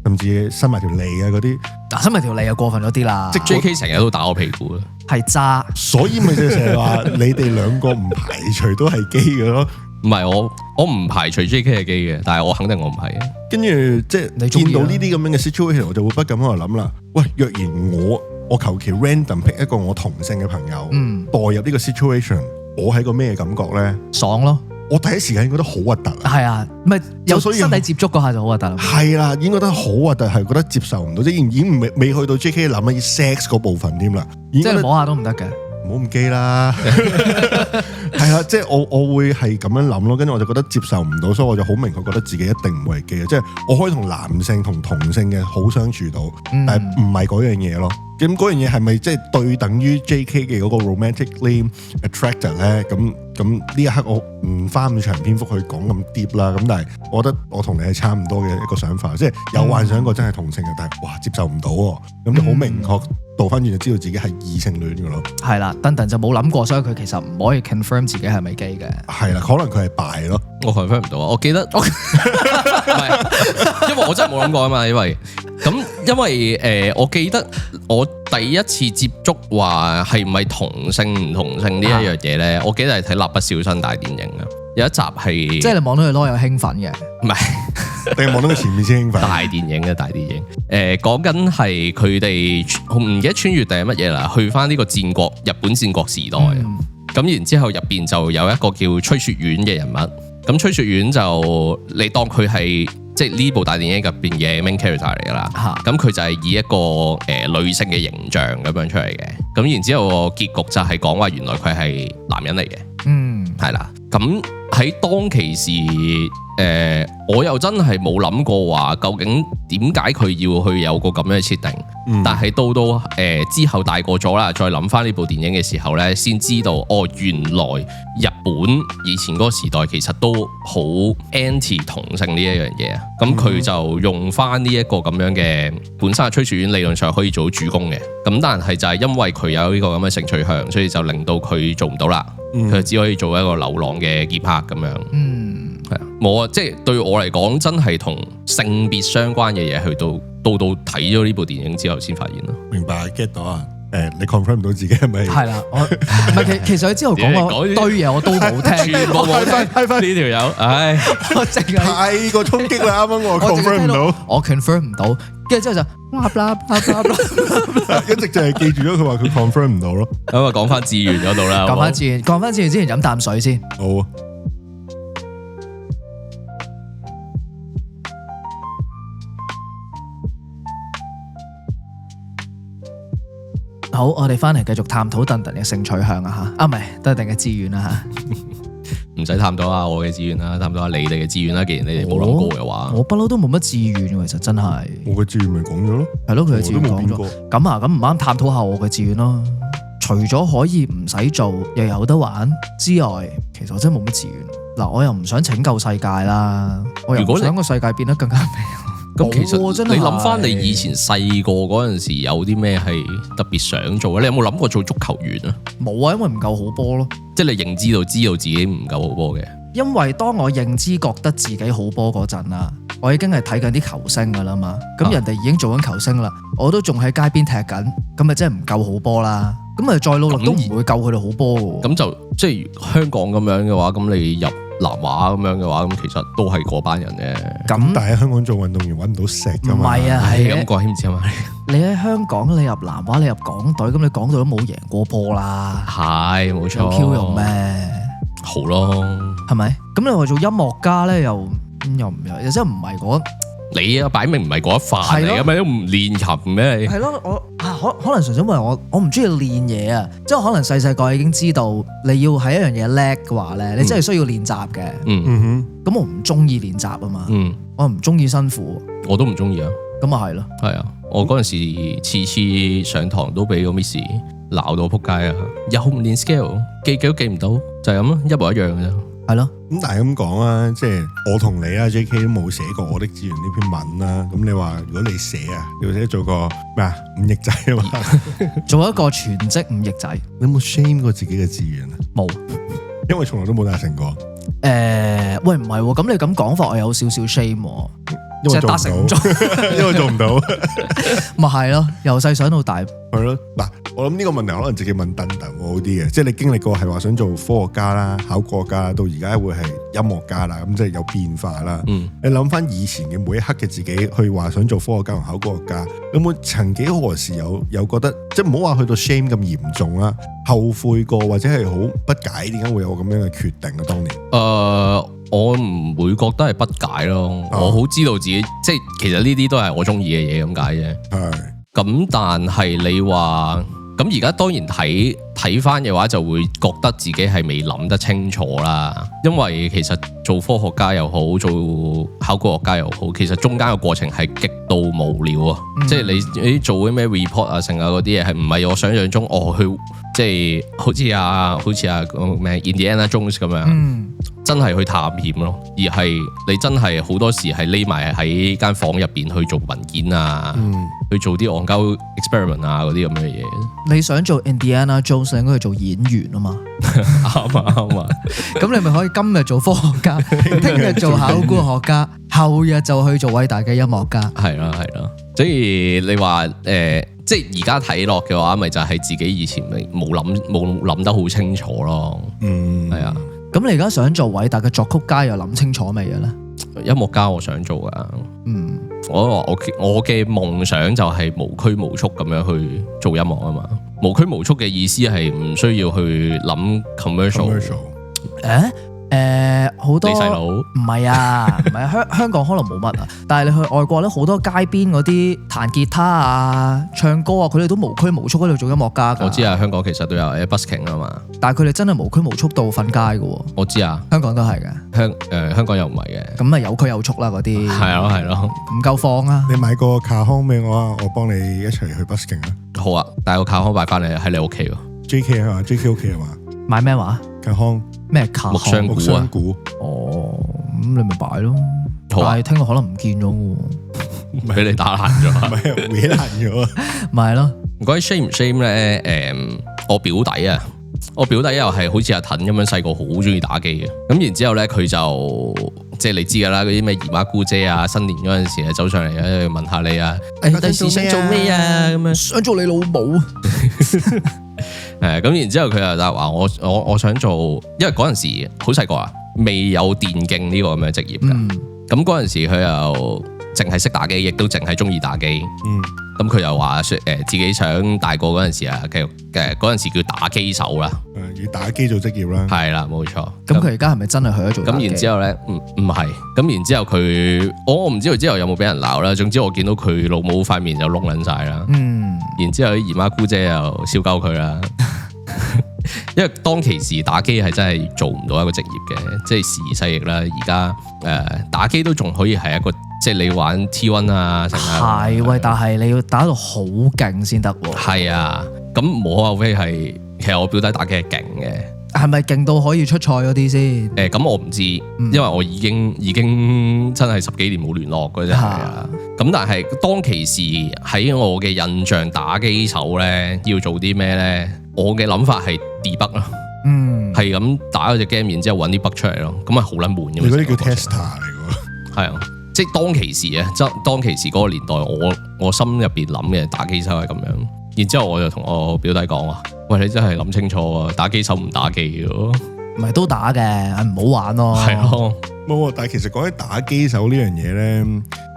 甚至伸埋條脷啊嗰啲。
伸埋條脷又過分咗啲啦。
即 JK 成日都打我屁股啊，
係渣。
所以咪就成日話你哋兩個唔排除都係基嘅咯。
唔係我唔排除 JK 係基嘅，但係我肯定我唔係。
跟住即係你見到呢啲咁樣嘅 situation，我就會不禁喺度諗啦。喂，若然我求其 random pick 一個我同性嘅朋友，代入呢個 situation，我係個咩感覺咧？
爽咯！
我第一時間已經覺得好核突。係
啊，咪有身體接觸嗰下就好核突。係
啦，已經覺得好核突，係覺得接受唔到，即係已經未去到 JK 諗緊 sex 嗰部分添啦。
即係摸下都唔得嘅。
唔好咁基啦，係啦，即係我會係咁樣諗咯，跟住我就覺得接受唔到，所以我就好明確覺得自己一定唔會係基嘅，即係我可以同男性同同性嘅好相處到，但係唔係嗰樣嘢咯。咁嗰樣嘢係咪即係對等於 JK 嘅嗰個 romantically attracted 咧？咁呢一刻我唔花咁長篇幅去講咁 deep 啦。咁但係我覺得我同你係差唔多嘅一個想法，即係有幻想過真係同性嘅，但係哇接受唔到喎，咁就好明確。倒翻轉就知道自己係異性戀嘅咯，係
啦，登登就冇諗過，所以佢其實唔可以 confirm 自己係咪 gay 嘅，
係啦，可能佢係bi咯，
我 confirm 唔到啊，我記得，唔係，因為我真係冇諗過啊嘛，因為我記得我第一次接觸話係唔係同性唔同性呢一樣嘢咧，我記得係睇《蠟筆小新》大電影啊，有一集係，
即係你望到佢攞有興奮嘅，
唔係。
定係望到佢前面先興奮。
大電影嘅大電影，講緊係佢哋唔記得穿越定係乜嘢啦，去翻呢個日本戰國時代。咁然之後入邊就有一個叫吹雪丸嘅人物。咁吹雪丸就你當佢係即係呢部大電影入邊嘅 main character 嚟噶啦。咁佢就係以一個女性嘅形象咁樣出嚟嘅。咁然之後個結局就係講話原來佢係男人嚟嘅。係啦。咁喺當其時。我又真係冇諗過話究竟點解佢要去有個咁樣嘅設定，但係到之後大個咗啦，再諗翻呢部電影嘅時候呢，先知道原來日本以前嗰個時代其實都好 anti 同性呢一樣嘢啊，咁佢就用翻呢一個咁樣嘅本身嘅吹雪丸理論上可以做到主攻嘅，咁但係就係因為佢有呢個咁嘅性取向，所以就令到佢做唔到啦，佢只可以做一個流浪嘅傑克咁樣。係啊，冇啊，即係對我嚟講，真係同性別相關嘅嘢，去到睇咗呢部電影之後，先發現咯。
明白 get 到啊？你 confirm 唔到自己係咪？
係啦，我唔係其實佢之後講嗰堆嘢我都冇聽，
全部冇聽翻呢條友，唉，
我淨係
太過衝擊啦！啱啱我 confirm 唔到，
我 confirm 唔到，跟住之後就
一直就係記住咗佢話佢 confirm 唔到咯。
咁啊，講翻志願嗰度啦，
講翻志願之前飲啖水先。
好啊。
好，我哋翻嚟繼續探討鄧鄧嘅性取向啊吓，唔係鄧鄧嘅志願啊
吓，唔使探討下我嘅志願啦，探討下你哋嘅志願啦。既然你哋冇諗過嘅話，
我不嬲都冇乜志願，其實真係。
我嘅志願咪講咗咯，
係咯，佢嘅志願講咗。咁啊，咁唔啱探討下我嘅志願咯。除咗可以唔使做又有得玩之外，其實我真係冇乜志願。嗱，我又唔想拯救世界啦，我又唔想個世界變得更加美好。
咁其實
真係
你諗翻你以前細個嗰陣時有啲咩係特別想做嘅？你有冇諗過做足球員啊？
冇啊，因為唔夠好波咯。
即係你認知道自己唔夠好波嘅。
因為當我認知覺得自己好波嗰陣啦，我已經係睇緊啲球星噶啦嘛。咁人哋已經做緊球星啦，我都仲喺街邊踢緊，咁咪真係唔夠好波啦。咁咪再努力都唔會夠佢哋好波嘅。
咁就即係香港咁樣嘅話，咁你入南華咁樣嘅話，咁其實都係嗰班人嘅。
咁
但係喺香港做運動員揾唔到食㗎嘛？
唔係啊，係
咁講謙知啊嘛。
你喺香港，你入南華，你入港隊，咁你港隊都冇贏過波啦。
係冇錯。
有 Q 用咩？
好咯，
係咪？咁你話做音樂家咧，又真係唔係嗰？
你啊，擺明唔係嗰一範嚟嘅咩？都唔練琴咩？
係咯，我可能純粹因為我唔中意練嘢啊，即係可能細細個已經知道你要喺一樣嘢叻嘅話咧，你真係需要練習嘅。咁我唔中意練習啊嘛。我唔中意辛苦。我
都唔中意啊。
咁啊係咯。
係啊，我嗰陣時次次上堂都俾個 Miss 鬧到仆街啊！又唔練 scale， 記都記唔到，就係咁咯，一模一樣嘅啫。係咯。
咁但係咁講啊，即係我同你啊 JK 都冇寫過我的志願呢篇文啦。咁你話如果你寫啊，你寫做個咩啊五翼仔啊嘛，
做一個全職五翼仔，
你有冇 shame 過自己嘅志願啊？
冇，
因為從來都冇達成過。
喂唔係喎，咁你咁講法我有少少 shame 喎。
因為做唔到，因為做唔到，
咪係咯，由細想到大，
係咯。嗱，我諗呢個問題可能直接問鄧鄧會好啲嘅，即係你經歷過係話想做科學家啦、考古學家，到而家會係音樂家啦，咁即係有變化啦。你諗翻以前嘅每一刻嘅自己，去話想做科學家同考古學家，有冇曾幾何時有覺得，即係唔好話去到 shame 咁嚴重啦，後悔過或者係好不解點解會有咁樣嘅決定啊？當年，
我唔會覺得係不解咯，我好知道自己，即係其實呢啲都係我中意嘅嘢咁解啫。係。咁但係你話，咁而家當然睇翻嘅話，就會覺得自己係未諗得清楚啦。因為其實做科學家又好，做考古學家又好，其實中間嘅過程係極度無聊啊！即係你做啲咩 report 啊，成啊嗰啲嘢係唔係我想象中去即係好似咩 Indiana Jones 咁樣。真係去探險咯，而係你真係好多時係匿埋喺間房入邊去做文件啊，去做啲戇鳩 experiment 啊嗰啲咁嘅嘢。你想做 Indiana Jones 應該去做演員啊嘛，啱啊。
咁你咪可以今日做科學家，聽日做考古學家，後日就去做偉大嘅音樂家。
係啦。所以你話即係而家睇落嘅話，咪就係自己以前冇諗得好清楚咯。係啊。
咁你而家想做偉大嘅作曲家，又諗清楚未嘅咧？
音樂家我想做噶，我嘅夢想就係無拘無束咁樣去做音樂啊嘛。無拘無束嘅意思係唔需要去諗 commercial。
好多
你細佬
唔係啊，唔係香港可能冇乜啊，但係你去外國咧，好多街邊嗰啲彈吉他啊、唱歌啊，佢哋都無拘無束喺度做音樂家㗎。
我知啊，香港其實都有 busking 啊嘛，
但係佢哋真係無拘無束到瞓街㗎喎。
我知啊，
香港都係嘅。
香港又唔係嘅。
咁咪有拘有束啦嗰啲。
係咯，
唔夠放啊！
你買個卡康俾我啊，我幫你一齊去 busking 啊。
好啊，帶個卡康擺翻嚟喺你屋企喎。
JK 係嘛 ？JK 屋企係嘛？
買咩話？
卡康
咩卡康？
木箱鼓。
哦，咁你咪擺咯。
好啊。
但係聽日可能唔見咗喎。
俾你打爛咗，
唔係搲爛咗。
咪係咯。
唔該 shame 唔 shame 咧？我表弟又係好似阿騰咁樣，細個好中意打機嘅。咁然之後咧，佢就即係你知㗎啦，嗰啲咩姨媽姑姐啊，新年嗰陣時走上嚟啊，問下你啊，第時想做咩啊？咁樣
想做你老母。
咁然之後佢又話我想做，因為嗰陣時好細個啊，未有電競呢個咁嘅職業㗎。咁嗰陣時佢又淨係識打機，亦都淨係中意打機。咁佢又話自己想大個嗰陣時啊，繼續嗰陣時叫打機手啦。
以打機做職業啦。
係啦，冇錯。
咁佢而家係咪真係去咗做打機？
咁然之後咧，唔係。咁然之後佢，我唔知佢之後有冇俾人鬧啦。總之我見到佢老母塊面就窿撚晒啦。然之後啲姨媽姑姐又笑鳩佢啦。因為當其時打機係真係做唔到一個職業嘅，即係時移世易啦。而家打機都仲可以係一個，即係你玩 T1 啊，成啊。係
喂，但係你要打到好勁先得喎。
係啊，咁無可厚非係，其實我表弟打機係勁嘅，
係咪勁到可以出賽嗰啲先？
咁我唔知，因為我已經真係10幾年冇聯絡嘅啫。咁但係當其時喺我嘅印象打機手咧要做啲咩咧？我嘅諗法係 debug 咯，係咁打嗰隻 game，然之後揾啲 bug 出嚟咯，咁係好撚悶嘅。
你嗰啲叫 tester 嚟㗎？
係啊，即係當其時啊，當其時嗰個年代，我心入邊諗嘅打機手係咁樣。然之後我就同我表弟講話：喂，你真係諗清楚啊！打機手唔打機嘅喎，
唔係都打嘅，唔好玩咯。
係咯，
冇。但係其實講起打機手呢樣嘢咧，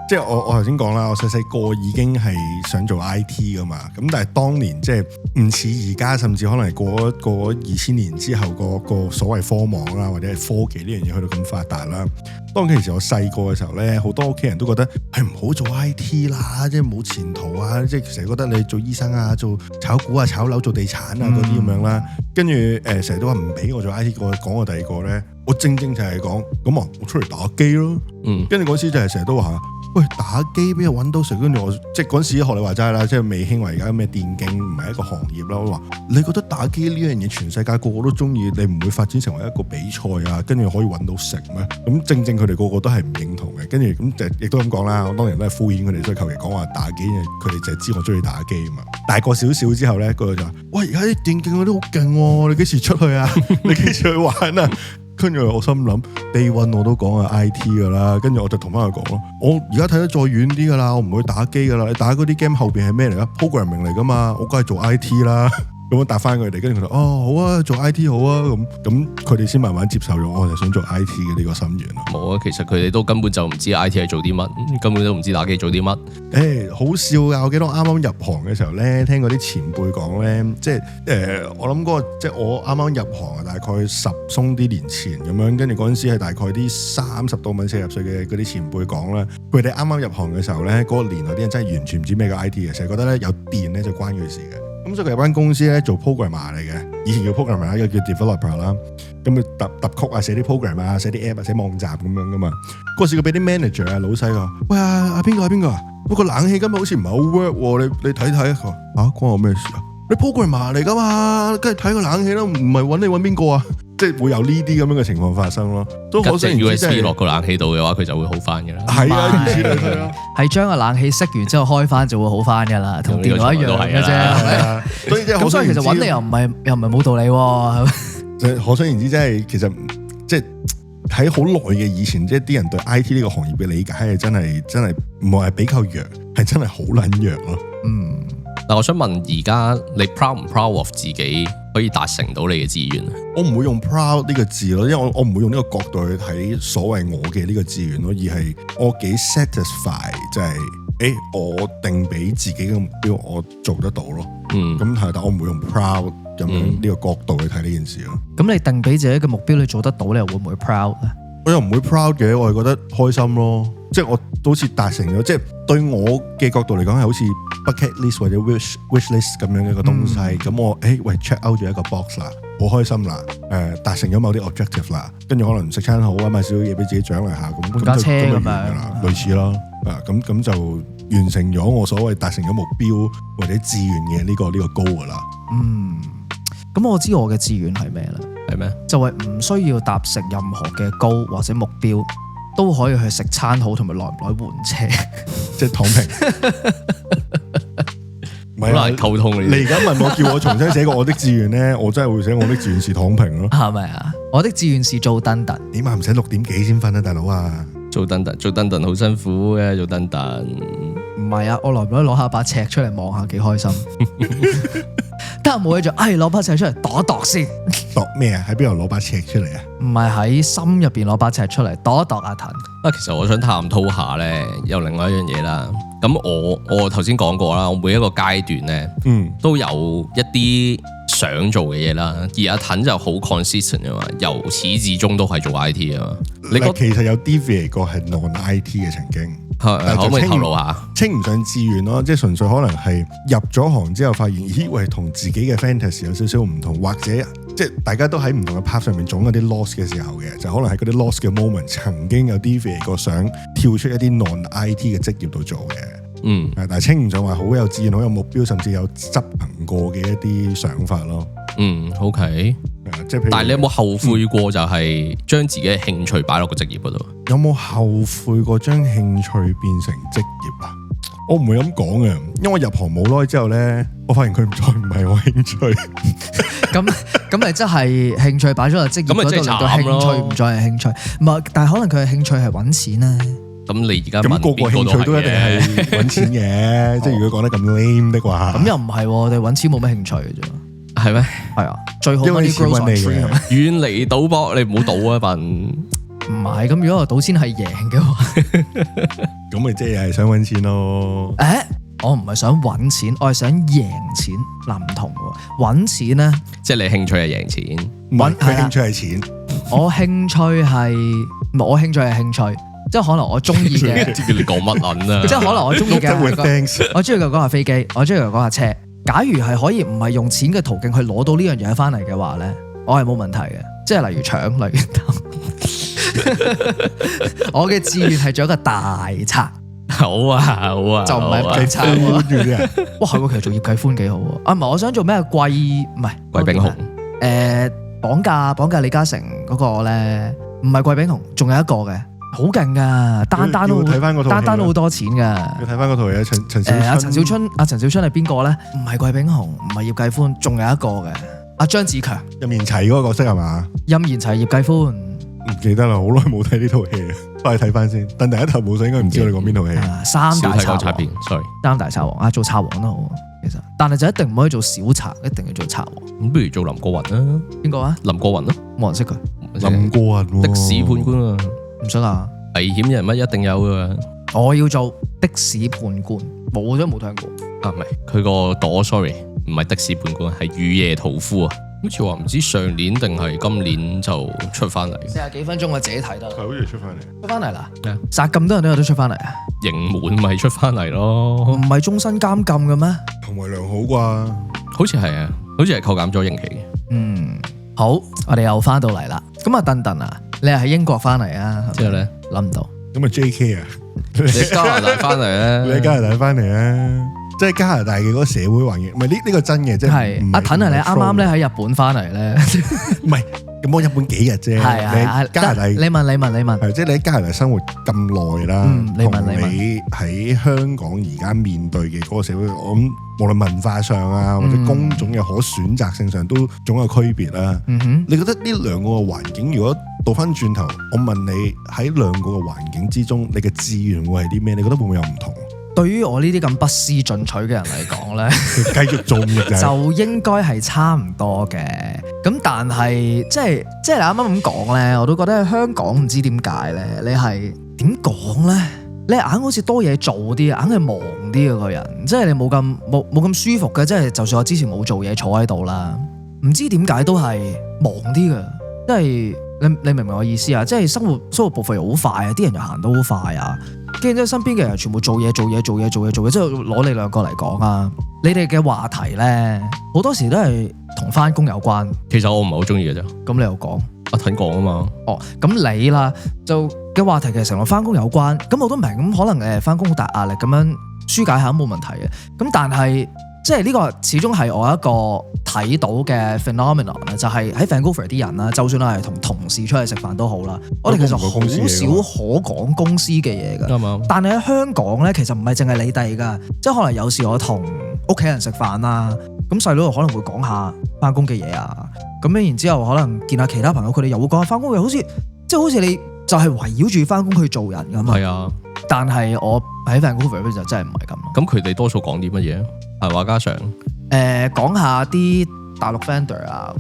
即係我頭先講啦，我細細個已經係想做 IT 噶嘛。咁但係當年即係唔似而家，甚至可能係過2000年之後個所謂科網啦，或者係科技呢樣嘢去到咁發達啦。當其實我細個嘅時候咧，好多屋企人都覺得係唔好做 IT 啦，即係冇前途啊！即係成日覺得你做醫生啊、做炒股啊、炒樓、做地產啊嗰啲咁樣啦。跟住成日都話唔俾我做 IT，講我第二個咧，我正就係講咁啊，我出嚟打機咯。跟住嗰時就係成日都話，喂，打機邊有揾到食？跟住我即係嗰時學你話齋啦，即係未興話而家咩電競唔係一個行業啦。我話你覺得打機呢樣嘢全世界個個都中意，你唔會發展成為一個比賽啊？跟住可以揾到食咩？咁正佢哋個個都係唔認同嘅。跟住咁就亦都咁講啦。我當年都係敷衍佢哋，所以求其講話打機，佢哋就係知我中意打機啊嘛。大個少少之後咧，佢就話：喂，而家啲電競嗰啲好勁喎，你幾時出去啊？你幾時去玩啊？跟住我心諗 Day One 我都講係 IT 噶啦，跟住我就同翻佢講咯，我而家睇得再遠啲噶啦，我唔會打機噶啦，你打嗰啲 game 後邊係咩嚟啊 ？programming 嚟噶嘛，我梗係做 IT 啦。咁樣答翻佢哋，跟住佢哋哦好啊，做 IT 好啊，咁佢哋先慢慢接受咗，我就想做 IT 嘅呢個心願咯。
冇啊，其實佢哋都根本就唔知 IT 係做啲乜，根本都唔知打機做啲乜。
好笑㗎！我記得我啱啱入行嘅時候咧，聽嗰啲前輩講咧，即係我諗嗰個即係我啱啱入行啊，大概10鬆啲年前咁樣，跟住嗰陣時係大概啲30到40歲嘅嗰啲前輩講啦，佢哋啱啱入行嘅時候咧，嗰個年代啲人真係完全唔知咩叫 IT 嘅，成日覺得咧有電咧就關佢事嘅。咁所以佢入間公司咧做 programmer 嚟嘅，以前叫 programmer， 一個叫 developer 啦。咁佢揼曲啊，寫啲 program 啊，寫啲 app 啊，寫網站咁樣噶嘛。嗰時佢俾啲 manager 啊，老細話：喂啊邊個啊？不過冷氣今日好似唔係好 work 喎，你睇睇。佢話：關我咩事啊？你 programmer 嚟噶嘛，梗係睇個冷氣啦，唔係揾你揾邊個啊？即係會有呢啲咁樣嘅情況發生咯。都可想而知，即係
落個冷氣度嘅話，佢就會好翻嘅啦。
係啊，如此類推咯。
係將個冷氣熄完之後開翻就會好翻噶啦，同電腦一樣嘅啫。係咪？
所以即係
咁，所以其實揾你又唔係冇道理喎。
可想而知，即係其實即係喺好耐嘅以前，即係啲人對 IT 呢個行業嘅理解係真係唔係比較弱，係真係好撚弱咯。
但我想問，而家你 proud 唔 proud of 自己可以達成到你嘅志願啊？
我唔會用 proud 呢個字咯，因為我唔會用呢個角度去睇所謂我嘅呢個志願咯，而係我幾 satisfy，就係我定俾自己嘅目標，我做得到咯。咁係，但我唔會用 proud 咁樣呢個角度去睇呢件事咯。
咁你定俾自己嘅目標，你做得到，你又會唔會 proud 咧？
我又唔會 proud 嘅，我係覺得開心咯。即係我好似達成咗，即係對我嘅角度嚟講係好似 bucket list 或者 wish list 咁樣嘅一個東西。咁我喂 check out 咗一個 box 啦，好開心啦。達成咗某啲 objective 啦，跟住可能食餐好啊，買少少嘢俾自己獎勵下，咁
架車咁樣
啦，類似咯。咁就完成咗我所謂達成咗目標或者志願嘅呢個 goal 噶啦。
咁我知我嘅志願係咩啦？
係咩？
就係唔需要達成任何嘅 goal 或者目標，都可以去食餐好，同埋耐唔耐換車，
即係躺平。
好難溝通
你而家問我叫我重新寫個我的志願咧，我真係會寫我的志願是躺平咯。
係咪啊？我的志願是做燈燈，
起碼唔使6點幾先瞓啊，大佬啊！
做燈燈好辛苦嘅，做燈燈。
唔係啊，我耐唔耐攞下把尺出嚟望下，幾開心。得閒冇嘢做，攞把尺出嚟度一度先。
度咩啊？喺邊度攞把尺出嚟啊？
唔係喺心入邊攞把尺出嚟度一度阿騰。
其實我想探討下咧，有另外一樣嘢啦。咁我頭先講過啦，我每一個階段咧，都有一啲想做嘅嘢啦。而阿騰就好 consistent 啊嘛，由始至終都係做 IT 啊嘛。
你其實有 deviate 過係 non-IT 嘅曾經。
可唔可以透露下？
稱唔上志願咯，即係純粹可能係入咗行之後發現，咦喂，同自己嘅 fantasy 有少少唔同，或者即係大家都喺唔同嘅 path 上面總有啲 lost 嘅時候嘅，就可能喺嗰啲 lost 嘅 moment 曾經有 deviate 過想跳出一啲 non-IT 嘅職業度做嘅。但係稱唔上話好有志願、好有目標，甚至有執行過嘅一啲想法咯。
OK。
即係譬如，
但係你有冇後悔過就係將自己嘅興趣擺落個職業嗰度？
有冇後悔過將興趣變成職業啊？我唔會咁講嘅，因為入行冇耐之後咧，我發現佢再唔係我興趣。
咁咪即係興趣擺咗落職業嗰度，令到興趣唔再係興趣。唔係，但係可能佢嘅興趣係揾錢咧。
咁你而家
咁個興趣都一定係揾錢嘅，即係如果講得咁 lame 的話。
咁又唔係，我哋揾錢冇咩興趣嘅啫。
係咩？
係啊，最好 money grows on tree 係咪？
遠離賭博，你唔好賭啊笨！
唔係，咁如果個賭錢係贏嘅話，
咁咪即係想揾錢咯。
我唔係想揾錢，我係想贏錢。嗱，唔同喎，揾錢咧，
即係你興趣係贏錢，
佢興趣係錢。
我興趣係我興趣係興趣，即係可能我中意嘅。
知你講乜撚啊？
即係可能我中意嘅，我中意嘅嗰架飛機，我中意嘅嗰架車。假如係可以唔係用錢嘅途徑去攞到呢樣嘢翻嚟嘅話咧，我係冇問題嘅。即係例如搶，例如我嘅志願係做一個大賊。
好啊，
就唔係計賊喎。哇，係喎，其實做葉繼歡幾好喎。唔係，我想做咩貴炳雄。綁架李嘉誠嗰個咧，唔係貴炳雄，仲有一個嘅，好勁噶，單都好多錢噶。
要睇翻嗰套嘢，陳小春係邊個咧？唔係貴炳雄，唔係葉繼歡，仲有一個嘅，阿張子強。任賢齊嗰個角色係嘛？任賢齊、葉繼歡。唔記得啦，好耐冇睇呢套戲，翻去睇翻先。但第一頭冇想應該唔知道你講邊套戲。三大賊王
，sorry，
三大賊王
做賊王都好，其實，但係就一定唔可以做小賊，一定要做賊王。
咁不如做林過雲啦？
邊個啊？
林過雲咯，
冇人識佢。
林過雲
的士判官啊，
唔識啊？
危險人物一定有噶。
我要做的士判官，冇聽過。
啊，唔係，佢個朵 sorry， 唔係的士判官，係雨夜屠夫啊。好似話唔知上年定係今年就出翻嚟
，40幾分鐘我自己睇得。
係好似出翻嚟
啦，殺咁多人都有得出翻嚟啊！
刑滿咪出翻嚟咯，
唔係終身監禁嘅咩？
行為良好啩？
好似係啊，好似係扣減咗刑期嘅。
好，我哋又翻到嚟啦。咁啊，鄧啊，你係喺英國翻嚟啊？
之後咧
諗唔到。
咁啊 JK 啊，
你加拿大翻嚟啊？
你喺加拿大翻嚟啊？即係加拿大嘅嗰個社會環境，唔係呢個真嘅，即係
阿騰啊！你啱啱咧喺日本翻嚟咧，
唔係咁我日本幾日啫？係加拿大，
你問，
係即係你喺加拿大生活咁耐啦，你喺香港而家面對嘅嗰個社會，我諗無論文化上啊，或者工種嘅可選擇性上都總有區別啦。你覺得呢兩個嘅環境，如果倒翻轉頭，我問你喺兩個嘅環境之中，你嘅志願會係啲咩？你覺得會唔會有唔同？
對於我呢啲咁不思進取嘅人嚟講咧，
繼續做
就應該係差唔多嘅。咁但係即係你啱啱咁講咧，我都覺得喺香港唔知點解咧，你係點講咧？你硬好似多嘢做啲，硬係忙啲嘅個人，即係你冇咁舒服嘅。即係就算我之前冇做嘢坐喺度啦，唔知點解都係忙啲嘅。即係你明唔明我意思啊？即係生活步伐又好快啊，啲人又行得好快啊。跟住身邊嘅人全部做嘢，即係攞你兩個嚟講啊！你哋嘅話題咧，好多時都係同翻工有關。
其實我唔係好中意嘅啫。
咁你又講？
阿騰講啊嘛。
哦，咁你啦，就嘅話題其實成日翻工有關。咁我都明，咁可能翻工好大壓力，咁樣紓解下都冇問題嘅。咁但係即係呢個始終係我一個睇到嘅 phenomenon 咧，就係喺 Vancouver 啲人啦，就算係同同事出去食飯都好啦，我哋其實好少可講公司嘅嘢㗎。
嗯、
但係喺香港咧，其實唔係淨係你哋㗎，即係可能有時我同屋企人食飯啦，咁細佬可能會講下翻工嘅嘢啊，咁樣然之後可能見下其他朋友，佢哋又會講下翻工嘅，好似你就係圍繞住翻工去做人咁啊。
係啊，
但係我喺 Vancouver 就真係唔係咁。
咁佢哋多數講啲乜嘢？係話家常。
講下啲大陸 vendor 啊，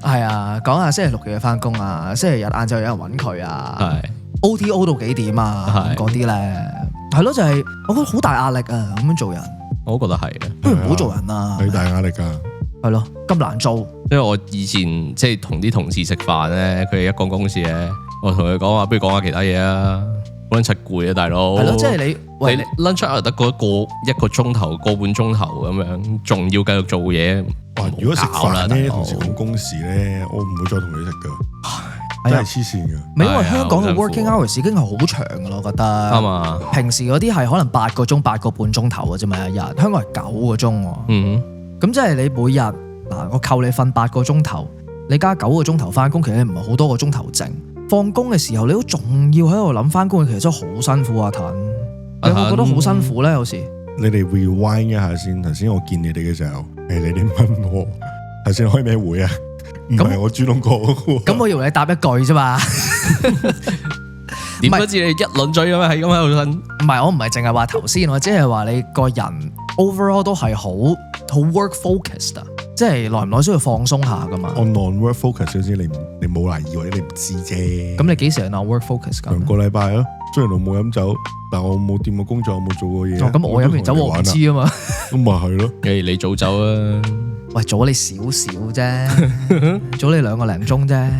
係啊，講下星期六日翻工啊，星期日晏晝有人揾佢啊，OT 到幾點啊，嗰啲咧，係咯，就係我覺得好大壓力啊，咁樣做人，
我都覺得係，
不如唔好做人啊，
好大壓力噶，
係咯，咁難做。
因為我以前即係同啲同事食飯咧，佢哋一講公司咧，我同佢講話，不如講下其他嘢啊。好撚柒攰啊，大佬！
係咯，即係你
lunch hour 得嗰一個鐘頭、個半鐘頭咁樣，仲要繼續做嘢。
哇！如果食飯咧，同時講公事咧，我唔會再同佢食噶，真係黐線噶。
唔係因為香港嘅 working hours 已經係好長噶咯，我覺得。啱啊！平時嗰啲係可能8個鐘、8個半鐘頭嘅啫嘛，一日。香港係9個鐘喎。咁即係你每日嗱，我扣你瞓8個鐘頭，你加9個鐘頭翻工，其實唔係好多個鐘頭剩。放工嘅時候，你都仲要喺度諗翻工，其實真係好辛苦啊！騰，你有冇覺得好辛苦咧？有時
你哋 rewind 一下先，頭先我見你哋嘅時候，你哋問我頭先開咩會啊？唔係我主動講嘅。
咁我以為你答一句啫嘛。
點不知你一輪嘴咁樣係咁喺度瞓？
唔係，我唔係淨係話頭先，我即係話你個人 overall 都係好 work focused 啊，即係耐唔耐需要放鬆下噶嘛。
我 non-work focus 嗰時，你冇嚟以為你唔知啫。
咁你幾時係 non-work focus 㗎？
兩個禮拜咯，雖然我冇飲酒，但我冇掂過工作，我冇做過嘢。
咁我飲完酒我唔知啊嘛。
咁咪係咯。
你早走啊？
喂，早你少少啫，早你2個零鐘啫。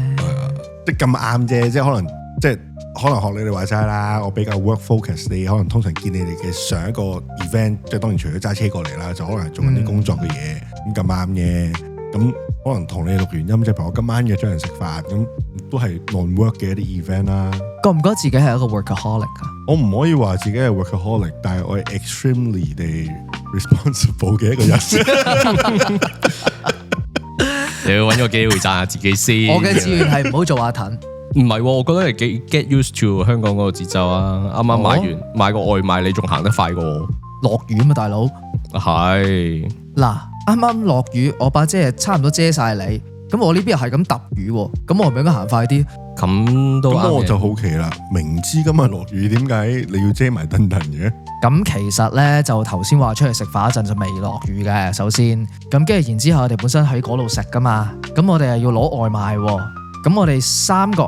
即係咁啱啫，即係可能學你哋話齋啦，我比較 work focus，你可能通常見你哋嘅上一個 event， 即係當然除咗揸車過嚟啦，就可能係做緊啲工作嘅嘢，咁啱嘅。咁可能同你錄完音，即係譬如我今晚約咗人食飯，咁都係 non-work 嘅一啲 event 啦。
覺唔覺得自己係一個 workaholic 啊？
我唔可以話自己係 workaholic， 但係我係 extremely 地 responsible 嘅一個人。
你要揾個機會讚下自己先。
我嘅志願係唔好做阿騰。
唔係，我覺得你幾 get used to 香港嗰個節奏啊！啱啱買個外賣，你仲行得快過我。
落雨嘛，大佬。
係。
嗱，啱啱落雨，我把遮差唔多遮晒你，咁我呢邊又係咁揼雨，咁我係咪應該行快啲？
咁都啱嘅。
咁我就好奇啦，明知今日落雨，點解你要遮埋燈燈嘅？
咁其實咧就頭先話出去食飯嗰陣就未落雨嘅，首先，咁跟住然之後我哋本身喺嗰度食噶嘛，咁我哋係要攞外賣喎。咁我哋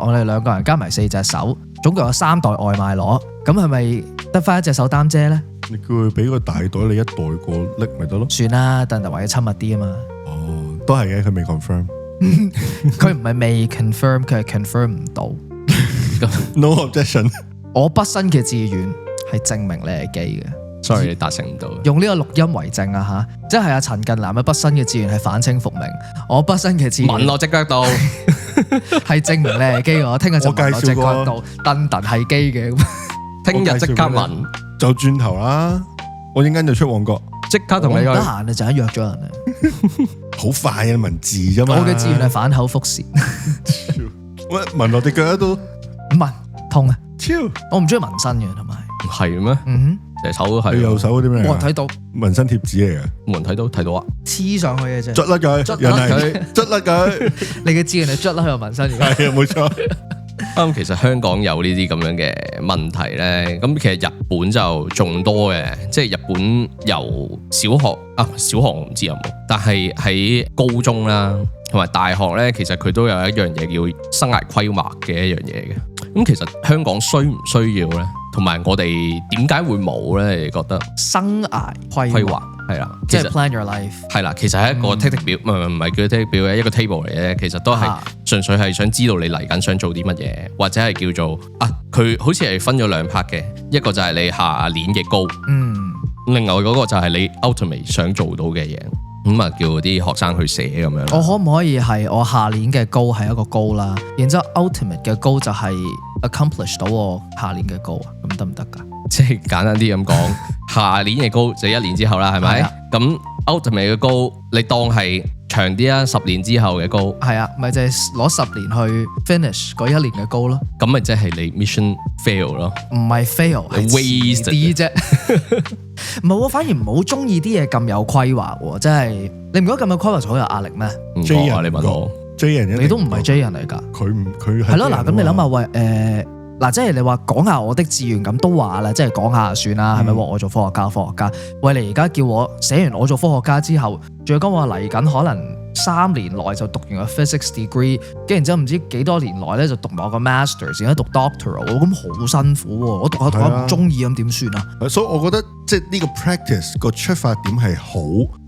我哋2個人加埋4隻手，總共有3袋外賣攞，咁係咪得翻1隻手擔遮咧？
你叫佢俾個大袋你一袋過拎咪得咯？
算啦，但係為咗親密啲啊嘛。
哦，都係嘅，佢未 confirm。
佢唔係未 confirm， 佢係 confirm 唔到。
No objection。
我畢生嘅志願係證明你係基嘅。
Sorry， 你達成唔到。
用呢個錄音為證啊嚇，即係阿陳近南嘅畢生嘅志願係反清復明，我畢生嘅志願
問我即刻到，
係證明你係基。我聽日就問我即刻到，鄧鄧係基嘅。
聽日即刻問，
就轉頭啦。我陣間就出旺角，
即刻同你
得閒啊，就係約咗人啊。
好快嘅文字啫嘛。
我嘅志願係反口覆舌。
喂，紋落隻腳都
唔紋痛啊！
超，
我唔中意紋身嘅，同埋
係咩？隻手都係。
你右手嗰啲咩？
冇人睇到，
紋身貼紙嚟嘅。
冇人睇到啊！
黐上去嘅啫，
捽甩佢，
捽甩佢，
捽甩佢。
你嘅志願係捽甩佢個紋身。
係啊，冇錯。
咁其實香港有呢啲咁樣嘅問題咧，咁其實日本就仲多嘅，即係日本由小學我唔知有冇，但係喺高中啦同埋大學咧，其實佢都有一樣嘢叫生涯規劃嘅一樣嘢嘅。咁其實香港需唔需要咧？同埋我哋點解會冇咧？你覺得
生涯規劃
係啦，
即係 plan your life
係啦，其實係一個 tick 表，唔係叫 tick 表嘅一個 table 嚟嘅，其實都係純粹係想知道你嚟緊想做啲乜嘢，或者係叫做佢好似係分咗2 part 嘅，一個就係你下年嘅 goal，另外嗰個就係你 ultimate 想做到嘅嘢。咁叫啲學生去寫咁樣。
我可唔可以係我下年嘅 goal 係一個 goal 啦，然之後 ultimate 嘅 goal 就係 accomplish 到我下年嘅 goal 啊？咁得唔得㗎？
即係簡單啲咁講，下年嘅 goal 就1年之後啦，係咪？咁 ultimate 嘅 goal 你當係長啲啊，10年之後嘅 goal。係啊，
咪就係攞10年去 finish 嗰1年嘅 goal 咯。
咁咪即係你 mission fail 咯？
唔係 fail，係
waste
啲啫。唔係我反而唔好中意啲嘢咁有規劃喎，即係你唔覺得咁有規劃就好有壓力咩
？J 人
你問我
J 人，
你都唔係 J 人嚟㗎。
佢
係咯，嗱咁你諗下喂嗱，即係你話講下我的志願咁都話啦，即係講下算啦，係咪？我做科學家。喂，你而家叫我寫完我做科學家之後，仲要講我嚟緊可能3年內就讀完個 physics degree， 跟住然之後唔知幾多年內咧就讀埋我個 masters， 然後讀 doctoral， 咁好辛苦喎！我讀下唔中意咁點算啊？
所以我覺得即係呢個 practice 個出發點係好，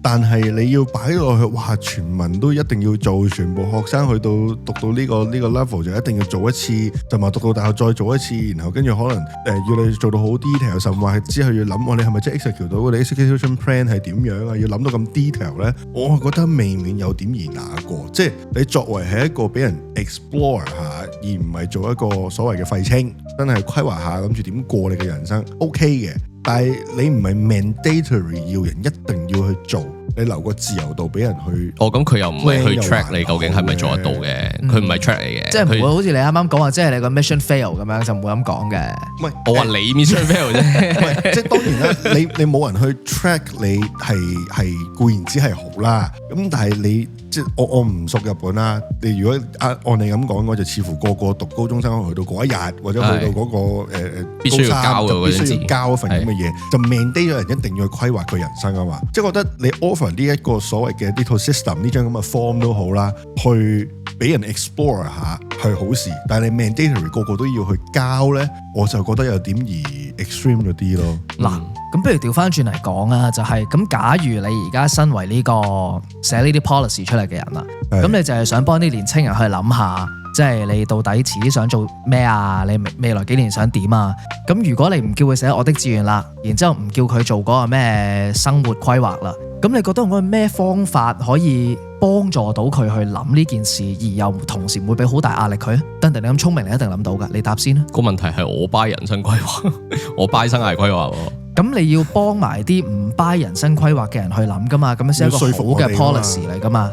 但係你要擺落去，哇！全民都一定要做，全部學生去到讀到呢個 level 就一定要做一次，就話讀到大學再做一次，然後跟住可能要你做到好 detail， 甚至話之後要諗我哋係咪真係 execute 到我哋 execution plan 係點樣啊？要諗到咁 detail 咧，我覺得未免有點兒那過。即係你作為係一個俾人 explore 下，而唔係做一個所謂嘅廢青，真係規劃下諗住點過你嘅人生 OK 嘅。但係你唔係 mandatory 要人一定要去做，你留個自由度俾人去。
咁佢又唔係去 track 你究竟係咪做得到嘅，佢唔係 track 你嘅，
即係唔會好似你啱啱講話，即係你個 mission fail 咁樣就唔會咁講嘅。
唔係
我話你 mission fail 啫，
即係當然啦，你冇人去 track 你係固然之係好啦，咁但係你即係我唔熟日本啦，你如果按你咁講，我就似乎個個讀高中生去到嗰一日或者去到嗰個
必須要交嘅
必須要交一份咁嘅嘢，就 mandate 咗人一定要去規劃佢人生啊嘛，即係覺得你 offer 呢一個所謂嘅呢套 system 呢張咁嘅 form 都好啦，去俾人 explore 下係好事，但係你 mandatory 個個都要去交咧，我就覺得有點而 extreme 咗啲咯。
嗱，咁不如調翻轉嚟講啊，就係咁。假如你而家身為呢個寫呢啲 policy 出嚟嘅人啦，咁你就係想幫啲年青人去諗下，即係你到底遲啲想做咩啊？你未來幾年想點啊？咁如果你唔叫佢寫我的志願啦，然之後唔叫佢做嗰個咩生活規劃啦，咁你覺得用咩方法可以幫助到佢去諗呢件事，而又同時唔會俾好大壓力佢啊？等等，你咁聰明，你一定諗到㗎，你答先啦。
個問題係我 buy 人生規劃，我 buy 生涯規劃喎。
咁你要幫埋啲唔 buy 人生規劃嘅人去諗噶嘛？咁樣先係一個好嘅 policy 嚟噶嘛？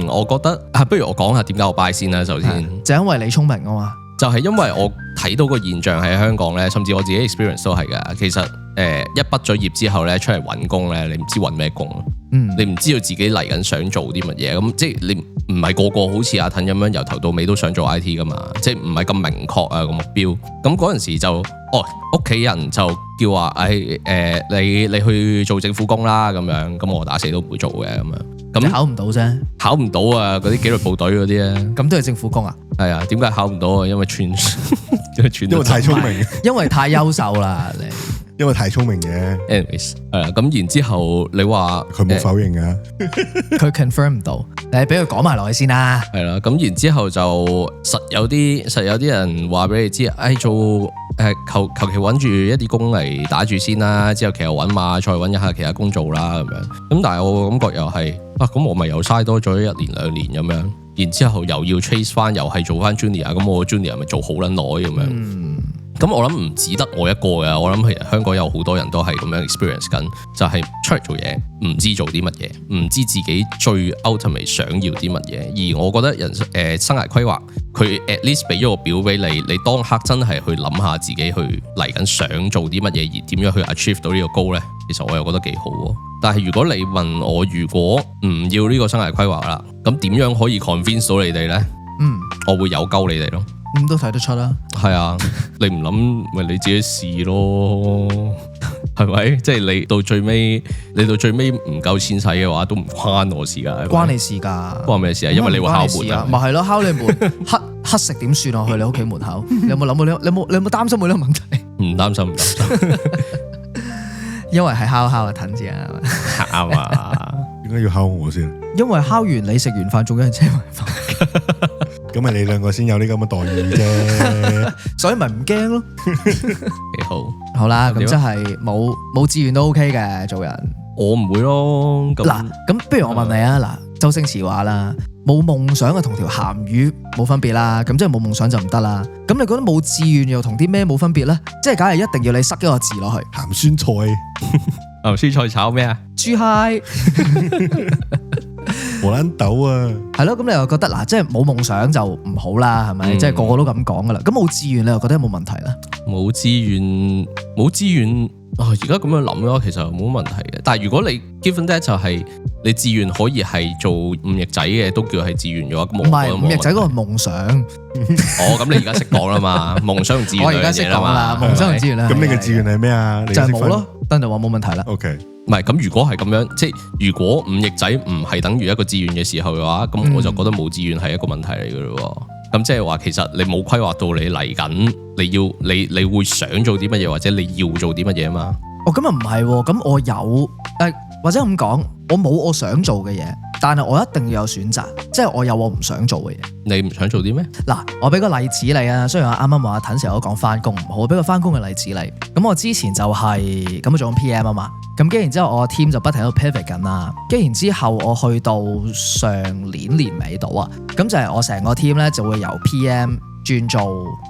我覺得不如我講下點解我 buy 先啦。首先，
就因為你聰明啊嘛。
就係因為我睇到個現象喺香港咧，甚至我自己 experience 都係㗎。其實一畢咗業之後咧，出嚟揾工咧，你唔知揾咩工，你唔知道自己嚟緊想做啲乜嘢。咁即係你唔係個個好似阿騰咁樣由頭到尾都想做 IT 噶嘛，即係唔係咁明確啊個目標。咁嗰陣時就屋企人就叫話你去做政府工啦咁樣，咁我打死都唔會做嘅咁樣。咁
考唔到啫，
考唔到啊！嗰啲紀律部隊嗰啲啊，
咁都係政府工啊？
係啊，點解考唔到啊？因為因
為太聰明，
因為太優秀啦，你
因為太聰明嘅。
anyways， 咁然之後你話
佢冇否認啊，
佢 confirm 唔到，你俾佢講埋落去先啦。
係啦，咁然之後就實有啲人話俾你知，做求其揾住一啲工嚟打住先啦，之後其實揾馬再揾一下其他工做啦咁樣。咁但係我感覺又係咁我咪又嘥多咗1年2年咁樣，然之後又要 chase 翻，又係做翻 junior，咁我 junior 咪做好撚耐咁樣。咁我諗唔止得我一個嘅，我諗其實香港有好多人都係咁樣 experience 緊，就係出嚟做嘢唔知做啲乜嘢，唔知自己最 ultimate 想要啲乜嘢。而我覺得生涯規劃佢 at least 俾咗個表俾你，你當刻真係去諗下自己去嚟緊想做啲乜嘢，而點樣去 achieve 到呢個 goal 呢？其實我又覺得幾好喎。但係如果你問我，如果唔要呢個生涯規劃啦，咁點樣可以 convince 到你哋呢？我會有鳩你哋咯。
咁都睇得出啦。
係啊，你唔諗咪你自己試咯，係咪？即係你到最尾唔夠錢使嘅話，都唔關我事噶。
關你事噶？
關咩事啊？因為你會敲門啊。
咪係咯，敲你門，乞食點算啊？去你屋企門口，你有冇諗過你有冇擔心過呢個問題？
唔擔心。
因為係敲啊，騰字啊，
啱啊。
點解要敲我先？
因為敲完你食完飯，仲有人車埋飯。
咁咪你兩個先有呢咁嘅待遇啫，
所以咪唔驚咯。
幾好。
好啦，咁即係冇志願都 OK 嘅做人。
我唔會咯。
嗱，咁不如我問你啊，嗱，周星馳話啦，冇夢想啊同條鹹魚冇分別啦，咁即係冇夢想就唔得啦。咁你覺得冇志願又同啲咩冇分別咧？即係梗係一定要你塞一個字落去。
鹹酸菜，
鹹酸菜炒咩啊？
豬蟹。
荷蘭豆啊，
係咯，咁你又覺得嗱，即係冇夢想就唔好啦，係咪？即係個個都咁講噶啦。咁冇志願，你又覺得有冇問題咧？
冇志願而家咁樣諗咯，其實冇乜問題嘅。但係如果你 given that 就係你志願可以係做五翼仔嘅，都叫係志願嘅話，咁我覺得冇問題。唔係
五翼仔嗰個夢想。
咁你而家識講啦嘛？夢想同志願兩樣嘢啦嘛。我而家識講啦，
夢想同志願啦。
咁你嘅志願係咩啊？
就係冇咯。等陣話冇問題啦。
OK。
唔係咁，如果係咁樣，即係如果五翼仔唔係等於一個志願嘅時候嘅話，咁我就覺得冇志願係一個問題嚟嘅咯。咁即係話，其實你冇規劃到你嚟緊，你會想做啲乜嘢，或者你要做啲乜嘢啊嘛？
咁又唔係，咁我有或者咁講，我冇我想做嘅嘢，但係我一定要有選擇，即係我有我唔想做嘅嘢。你
唔想做啲咩？
嗱，我俾個例子你啊。雖然我啱啱話阿騰成日都講翻工唔好，我俾個翻工嘅例子你。咁我之前就係咁做緊 PM 啊嘛。咁跟住然之後我個 team 就不停喺度 pivot 緊啦。跟住然之後我去到上年年尾度啊，咁就係我成個 team 咧就會由 PM 轉做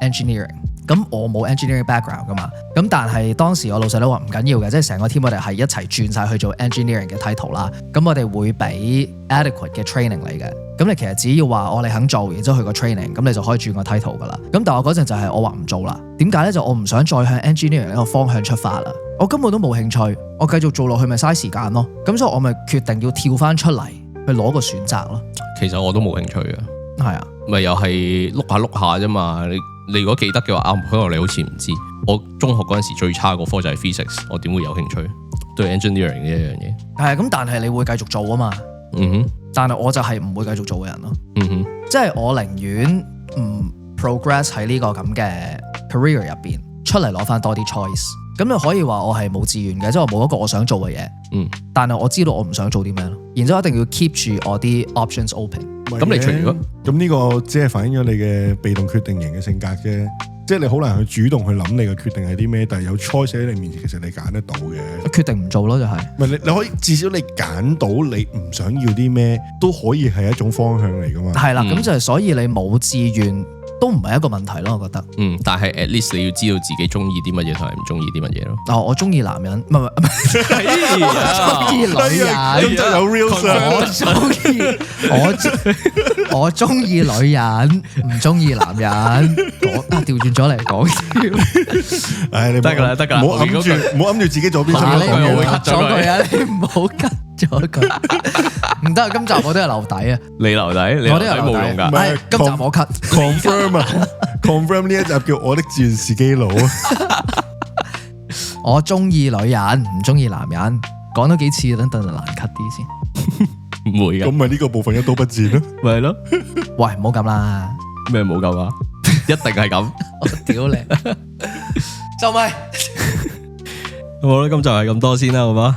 engineering。咁咁我冇 engineering background 噶嘛，咁但係當時我老細都話唔緊要嘅，即係成個 team 我哋係一齊轉晒去做 engineering 嘅 title 啦。咁我哋會俾 adequate 嘅 training 嚟嘅。咁你其實只要話我哋肯做，然之後去個 training，咁你就可以轉個 title 噶啦。咁但係我嗰陣就係我話唔做啦。點解咧？就我唔想再向 engineering 呢個方向出發啦。我根本都冇興趣，我繼續做落去咪嘥時間咯。咁所以我咪決定要跳翻出嚟去攞個選擇咯。
其實我都冇興趣嘅。
係啊，
咪又係碌下啫嘛。你如果記得嘅話，可能你好似唔知。我中學嗰陣時最差個科就係 physics，我點會有興趣對 engineering 呢一樣嘢？
係咁，但係你會繼續做啊嘛。
嗯哼。但
係我就係唔會繼續做嘅人咯。
嗯哼。即
係我寧願唔 progress 喺呢個咁嘅 career 入邊，出嚟攞翻多啲 choice。咁你可以話我係冇志願嘅，即係我冇一個我想做嘅嘢。但係我知道我唔想做啲咩咯，然之後一定要 keep 住我啲 options open。
咁你除咗
咁呢個只係反映咗你嘅被動決定型嘅性格啫，即係你好難去主動去諗你嘅決定係啲咩，但係有 choice 喺你面前，其實你揀得到嘅。
決定唔做咯，就係。
唔係你可以至少你揀到你唔想要啲咩，都可以係一種方向嚟噶嘛。
係啦，咁就係所以你冇志願都唔係一個問題咯，我覺得。
但係 at least 你要知道自己中意啲乜嘢同埋唔中意啲乜嘢咯。
我中意男人，唔係中意女人。
咁就有 real
我中意女人，唔中意男人。調轉咗嚟講笑。
唉，你得噶啦，得噶啦，唔好揞住自己左邊身
你唔好 cut 咗佢啊！你唔好 cut 咗佢。唔得，今集我都係留底啊！
你留底，我都有冇用噶。
係今集我 cut
confirm 啊 ，confirm 呢一集叫我的自然是基佬啊！
我中意女人，唔中意男人。講多幾次，等就難 cut 啲先。
唔會噶。
咁咪呢個部分一刀不剪咯。
咪係咯。
喂，唔好咁啦。咩
冇咁啊？一定係咁。
我屌你！就咪
好啦，今集係咁多先啦，好嘛？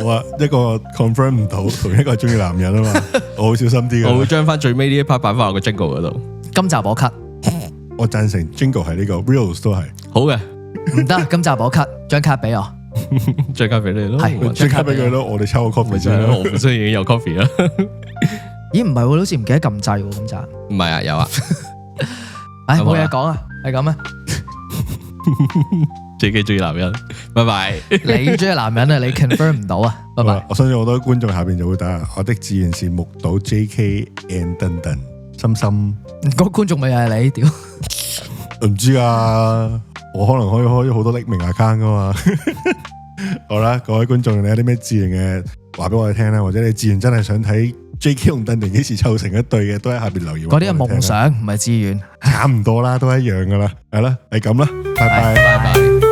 好啊，一個 confirm 唔到，同一個係中意男人啊嘛，我好小心啲嘅。
我會將翻最尾呢一 part 擺翻落個 jingle 嗰度。
今集我 cut，
我贊成 jingle 係呢個 reels 都係
好嘅。
唔得，今集我 cut，張卡俾我，
張卡俾你咯，
係
張卡俾佢咯，我哋抽個 coffee 先咯。
我本身已經有 coffee 啦。
咦，唔係喎，好似唔記得撳掣喎，今集。
唔係啊，有啊。
唉，冇嘢講啊，係咁啊。
JK 中意男人，拜拜。
你中意男人啊？你 confirm 唔到啊？拜拜。
我相信好多觀眾下邊就會打我的志願是木島 JK and 等等心心。
個觀眾咪又係你？屌，
唔知啊，我可能可以開好多匿名 account 噶嘛。好啦，各位觀眾，你有啲咩志願嘅話俾我哋聽啦，或者你志願真係想睇 JK 同等等幾時湊成一對嘅，都喺下邊留言。
嗰啲係夢想，唔係志願，
差唔多啦，都一樣噶啦，係啦，係咁啦，拜拜。
拜拜。